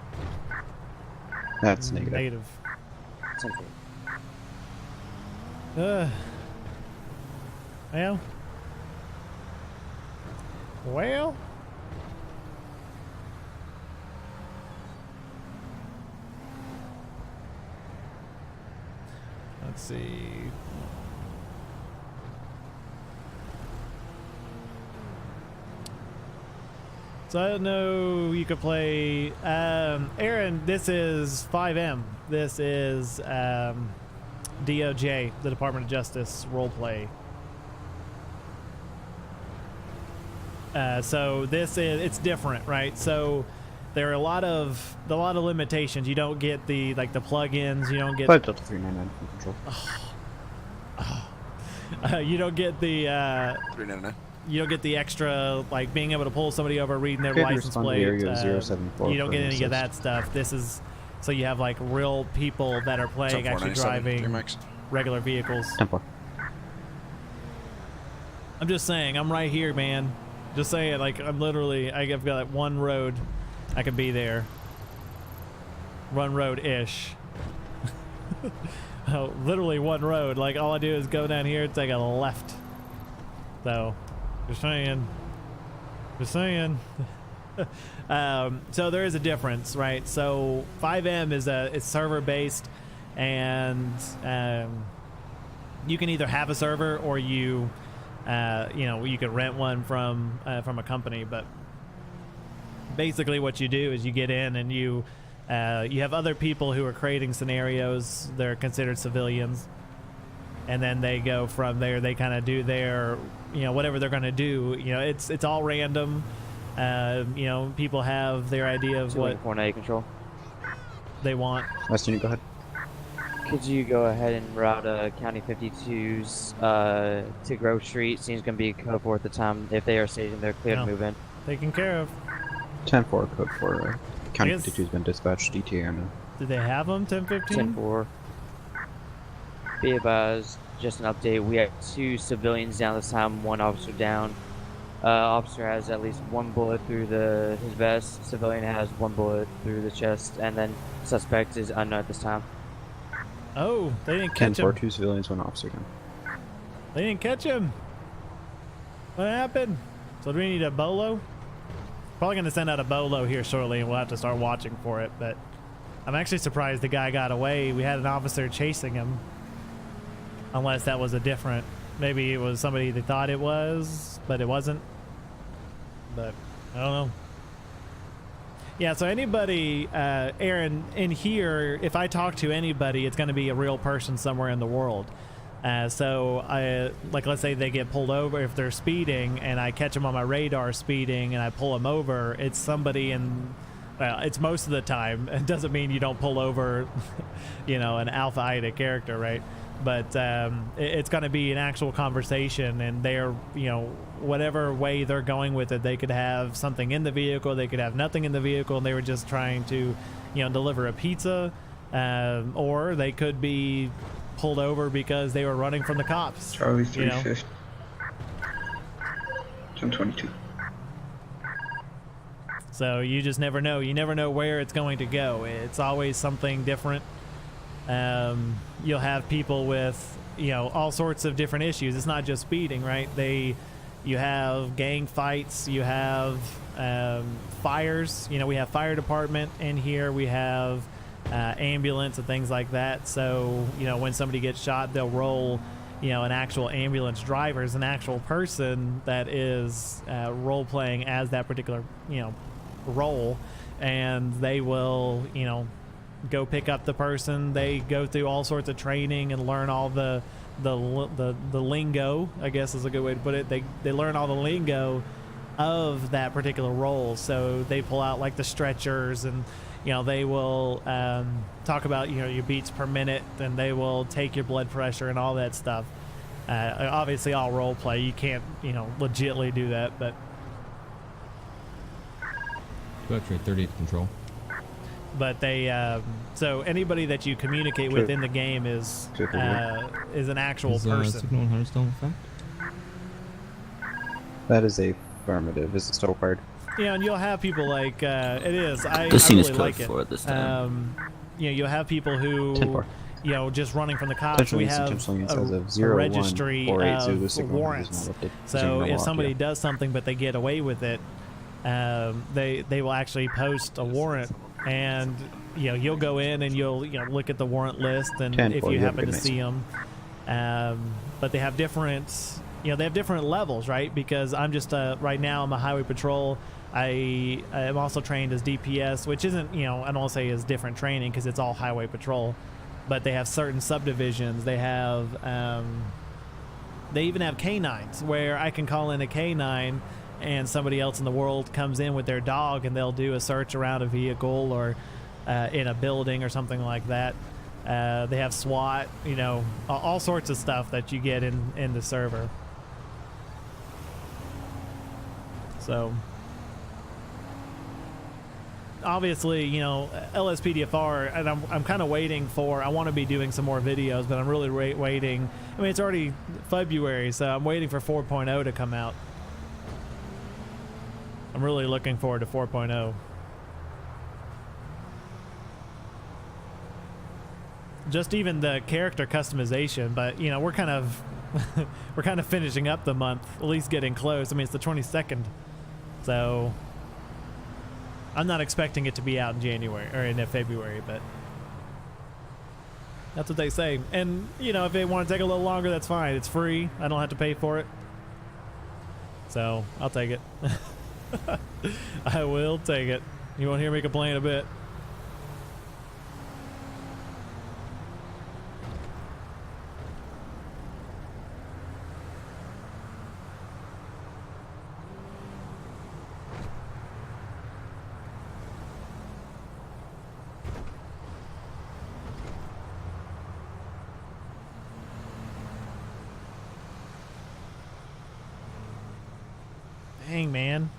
That's negative. Negative. Something. Well. Well. Let's see. So I don't know, you could play, Aaron, this is 5M. This is DOJ, the Department of Justice roleplay. So this is, it's different, right? So there are a lot of limitations. You don't get the, like the plugins, you don't get... 5 Delta 399 from control. You don't get the, 399. You don't get the extra, like being able to pull somebody over, reading their Okay, license plate. area 074 You don't get any assist. of that stuff. This is, so you have like real people that are playing, actually driving regular vehicles. 10-4. I'm just saying, I'm right here, man. Just saying, like I'm literally, I've got like one road, I can be there. One road-ish. Oh, literally one road. Like all I do is go down here and take a left. So. Just saying. Just saying. So there is a difference, right? So 5M is it's server based, and you can either have a server or you you can rent one from a company. But basically, what you do is you get in and you have other people who are creating scenarios. They're considered civilians. And then they go from there. They kind of do their, whatever they're going to do. It's all random. People have their idea of what control. They want. Last unit, go ahead. Could you go ahead and route County 52s to Grove Street? Seems going to be code 4 at the time. If they are stationed, they're clear to move in. Taken care of. 10-4, code 4. County 52's been dispatched. DTA now. Did they have them? 10-15? 10-4. Be advised, just an update. We have 2 civilians down this time, 1 officer down. Officer has at least 1 bullet through his vest. Civilian has 1 bullet through the chest, and then suspect is unknown at this time. Oh, they didn't catch him. 10-4, 2 civilians, 1 officer down. They didn't catch him. What happened? So do we need a bolo? Probably going to send out a bolo here shortly, and we'll have to start watching for it. But I'm actually surprised the guy got away. We had an officer chasing him. Unless that was a different, maybe it was somebody they thought it was, but it wasn't. But I don't know. Yeah, so anybody, Aaron, in here, if I talk to anybody, it's going to be a real person somewhere in the world. So like let's say they get pulled over if they're speeding, and I catch them on my radar speeding, and I pull them over. It's somebody in. Well, it's most of the time. It doesn't mean you don't pull over, an Alpha Ida character, right? But it's going to be an actual conversation, and they're, whatever way they're going with it, they could have something in the vehicle, they could have nothing in the vehicle, and they were just trying to, deliver a pizza, or they could be pulled over because they were running from the cops. Charlie 350. 1022. So you just never know. You never know where it's going to go. It's always something different. You'll have people with, you know, all sorts of different issues. It's not just speeding, right? You have gang fights. You have fires. You know, we have fire department in here. We have ambulance and things like that. So, you know, when somebody gets shot, they'll roll, you know, an actual ambulance driver is an actual person that is role playing as that particular, you know, role, and they will, you know, go pick up the person. They go through all sorts of training and learn all the lingo, I guess is a good way to put it. They learn all the lingo of that particular role. So they pull out like the stretchers, and you know, they will talk about, you know, your beats per minute, and they will take your blood pressure and all that stuff. Obviously all role play, you can't, you know, legitly do that, but Trade 38 control. But they so anybody that you communicate with in the game is an actual person. Signal 100 still in effect? That is a affirmative. Is it still required? Yeah, and you'll have people like it is. I This scene is really code like for it. this time. You know, you'll have people who 10-4. you know, just running from the cops. We have a registry of warrants. So if somebody does something but they get away with it, they will actually post a warrant, and you know, you'll go in and you'll, you know, look at the warrant list, and if you happen to see them, but they have different, you know, they have different levels, right? Because I'm just right now I'm a highway patrol. I am also trained as DPS, which isn't, you know, I don't want to say is different training because it's all highway patrol, but they have certain subdivisions. They have they even have canines where I can call in a canine and somebody else in the world comes in with their dog and they'll do a search around a vehicle or in a building or something like that. They have SWAT, you know, all sorts of stuff that you get in the server. So obviously, you know, LSPDFR, and I'm kind of waiting for, I want to be doing some more videos, but I'm really waiting. I mean, it's already February, so I'm waiting for 4.0 to come out. I'm really looking forward to 4.0. Just even the character customization, but you know, we're kind of we're kind of finishing up the month, at least getting close. I mean, it's the 22nd, so I'm not expecting it to be out in January or in February, but that's what they say. And you know, if they want to take a little longer, that's fine. It's free. I don't have to pay for it, so I'll take it. I will take it. You won't hear me complain a bit. Dang, man.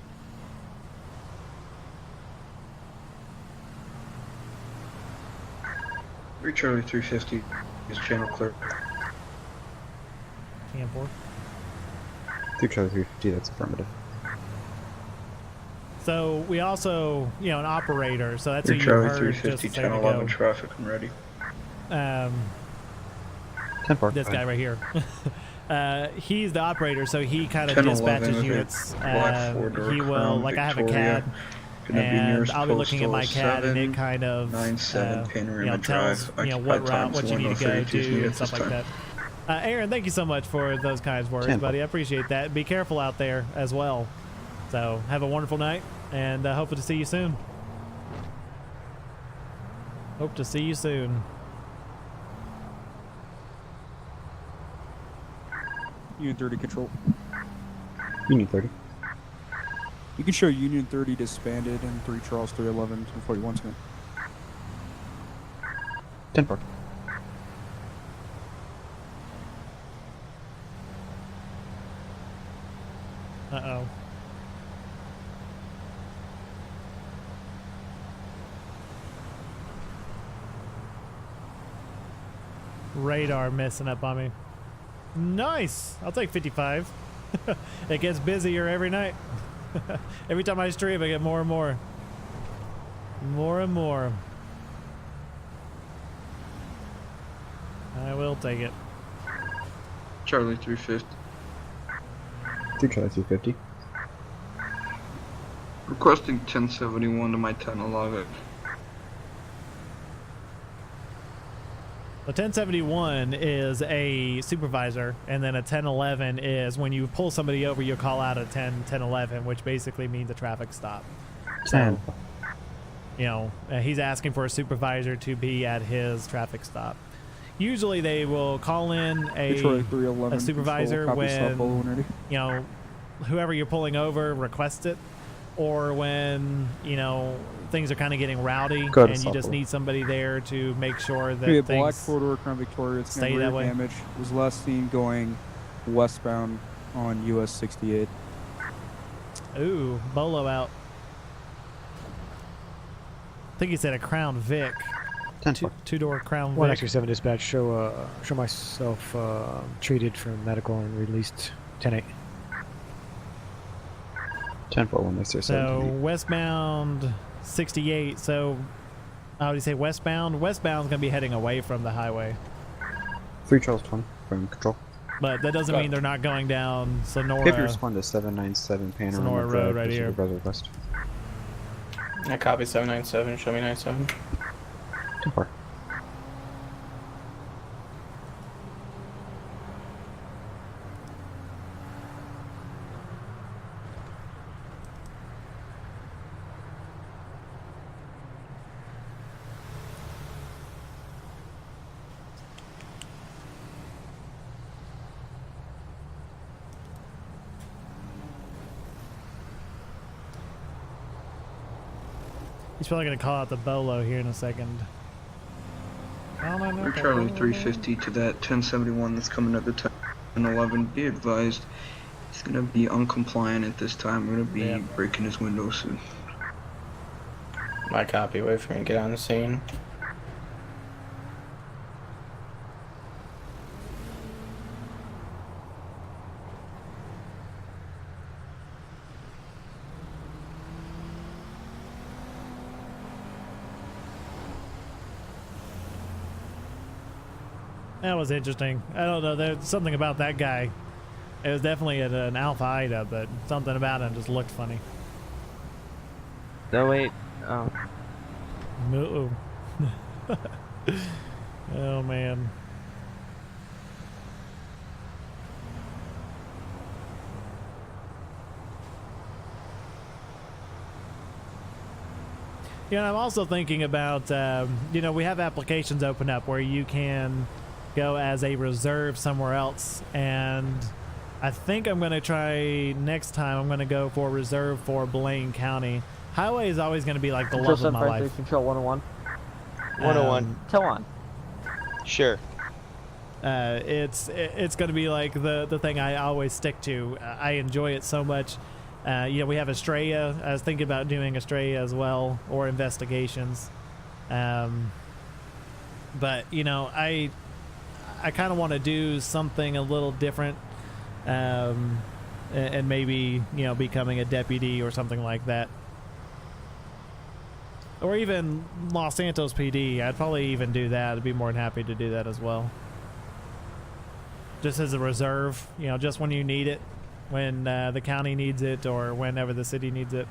Charlie 350 is channel clear. Camp4. Charlie 350, that's affirmative. So we also, you know, an operator. So that's who you Charlie heard 350, just a channel second 11 ago. traffic and ready. 10-4. This guy right here. He's the operator, so he kind of dispatches units. He will, like, I have a CAD, and I'll be looking at my CAD, and it kind of, you know, tells, you know, what route, what you need to go do, and stuff like that. Aaron, thank you so much for those kind words, buddy. I appreciate that. Be careful out there as well. So have a wonderful night, and hope to see you soon. Hope to see you soon. Union 30 control. Union 30. You can show Union 30 disbanded and 3 Charles 311 1041 to me. 10-4. Uh-oh. Radar messing up on me. Nice! I'll take 55. It gets busier every night. Every time I stream, I get more and more. More and more. I will take it. Charlie 350. 2 Charlie 350. Requesting 1071 to my 1011. The 1071 is a supervisor, and then a 1011 is when you pull somebody over, you call out a 1011, which basically means a traffic stop. So, you know, he's asking for a supervisor to be at his traffic stop. Usually they will call in a supervisor when, you know, whoever you're pulling over requests it, or when, you know, things are kind of getting rowdy and you just need somebody there to make sure that Black things four-door Crown Victoria, it's stay that way. Damage was last seen going westbound on US 68. Ooh, Bolo out. I think he said a Crown Vic. Two-door Crown Vic. 1 extra 7 dispatch. Show myself treated for medical and released 10-8. 10-4, 1 extra 7. So westbound 68. So how do you say westbound? Westbound's gonna be heading away from the highway. 3 Charles 20 from control. But that doesn't mean they're not going down Sonora. If you respond to 797 Panorama Sonora Road right here. Request. I copy 797. Show me 97. 10-4. He's probably going to call out the Bolo here in a second. We're Charlie 350 to that 1071 that's coming at the 1011. Be advised, he's going to be uncompliant at this time. We're going to be breaking his window soon. My copy. Wait for me to get on the scene. That was interesting. I don't know. There's something about that guy. It was definitely at an Alpha Ida, but something about him just looked funny. No, wait. Oh. No. Oh, man. You know, I'm also thinking about, you know, we have applications open up where you can go as a reserve somewhere else, and I think I'm going to try next time. I'm going to go for reserve for Blaine County. Highway is always going to be like the love of my life. Control 101. 101. Come on. Sure. It's going to be like the thing I always stick to. I enjoy it so much. You know, we have Estrella. I was thinking about doing Estrella as well, or investigations. But you know, I kind of want to do something a little different, and maybe, you know, becoming a deputy or something like that, or even Los Santos PD. I'd probably even do that. I'd be more than happy to do that as well, just as a reserve. You know, just when you need it, when the county needs it, or whenever the city needs it.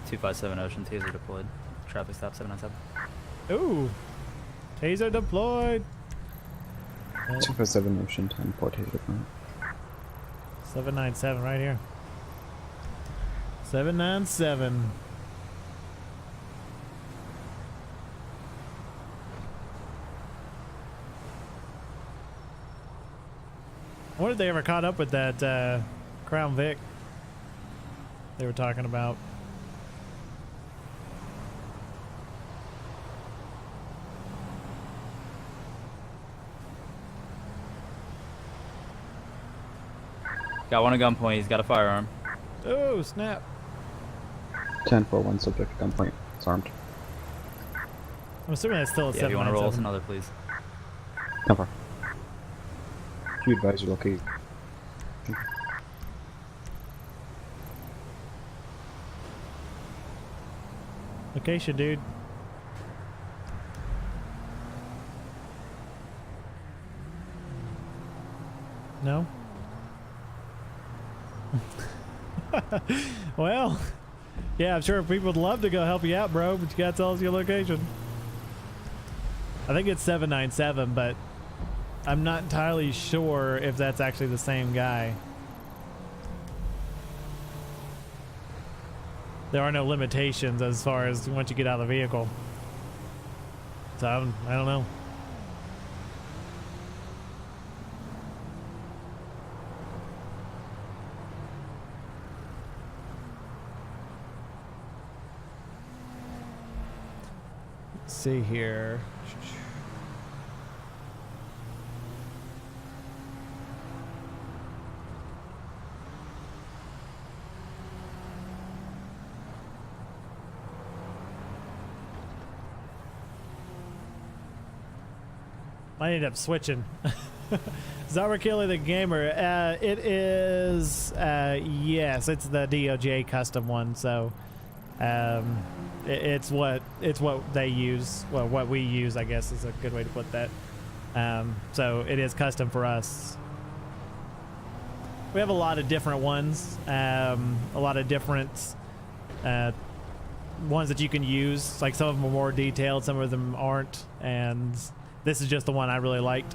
257 Ocean, taser deployed. Traffic stop 797. Ooh, taser deployed. 257 Ocean 10-4 taser deployed. 797 right here. 797. I wonder if they ever caught up with that Crown Vic they were talking about. Got one at gunpoint. He's got a firearm. Oh, snap. 10-4-1 subject at gunpoint. It's armed. I'm assuming that's still a 797. If you want to roll us another, please. 10-4. You advise your location. Location, dude. No? Well, yeah, I'm sure people would love to go help you out, bro, but you gotta tell us your location. I think it's 797, but I'm not entirely sure if that's actually the same guy. There are no limitations as far as once you get out of the vehicle. So I don't know. Let's see here. I ended up switching. Zara Killer the Gamer. It is yes, it's the DOJ custom one. So it's what they use. Well, what we use, I guess, is a good way to put that. So it is custom for us. We have a lot of different ones. A lot of different ones that you can use. Like some of them are more detailed, some of them aren't, and this is just the one I really liked.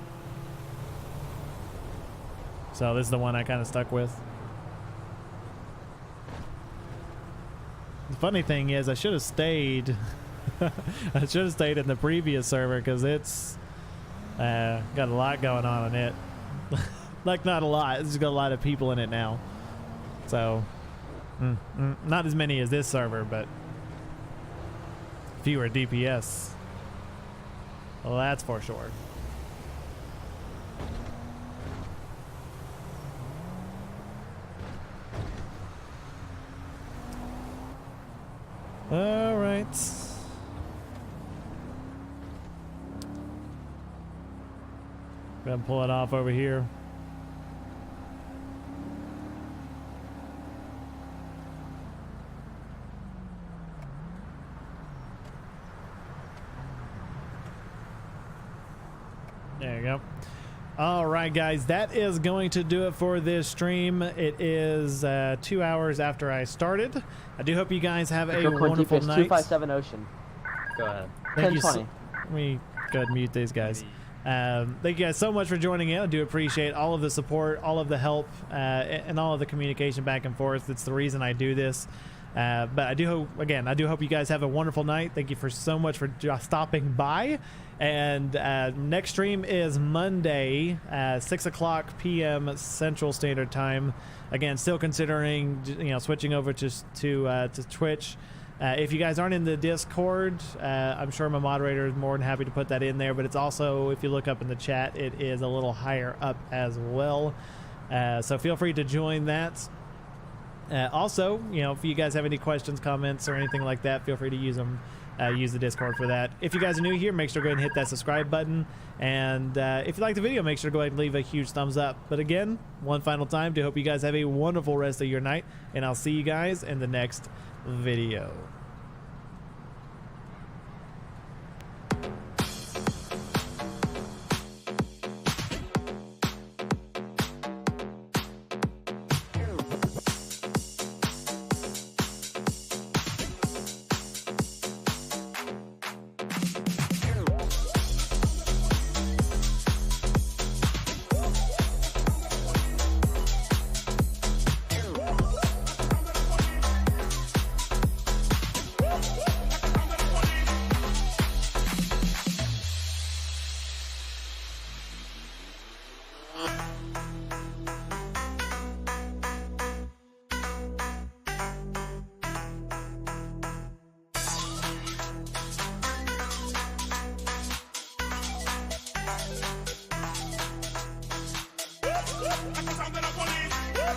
So this is the one I kind of stuck with. The funny thing is I should have stayed I should have stayed in the previous server because it's got a lot going on in it. Like not a lot, it's just got a lot of people in it now. So not as many as this server, but fewer DPS. Well, that's for sure. All right. Gonna pull it off over here. There you go. All right, guys, that is going to do it for this stream. It is 2 hours after I started. I do hope you guys have a wonderful night. 257 Ocean. Go ahead. Thank you. 1020. Let me go ahead and mute these guys. Thank you guys so much for joining in. I do appreciate all of the support, all of the help, and all of the communication back and forth. It's the reason I do this. But I do hope, again, I do hope you guys have a wonderful night. Thank you for so much for stopping by. And next stream is Monday, 6 o'clock p.m. Central Standard Time. Again, still considering, switching over to Twitch. If you guys aren't in the Discord, I'm sure my moderator is more than happy to put that in there. But it's also, if you look up in the chat, it is a little higher up as well. So feel free to join that. Also, if you guys have any questions, comments, or anything like that, feel free to use them. Use the Discord for that. If you guys are new here, make sure to go ahead and hit that subscribe button. And if you like the video, make sure to go ahead and leave a huge thumbs up. But again, one final time, to hope you guys have a wonderful rest of your night. And I'll see you guys in the next video. Like a sound of the police.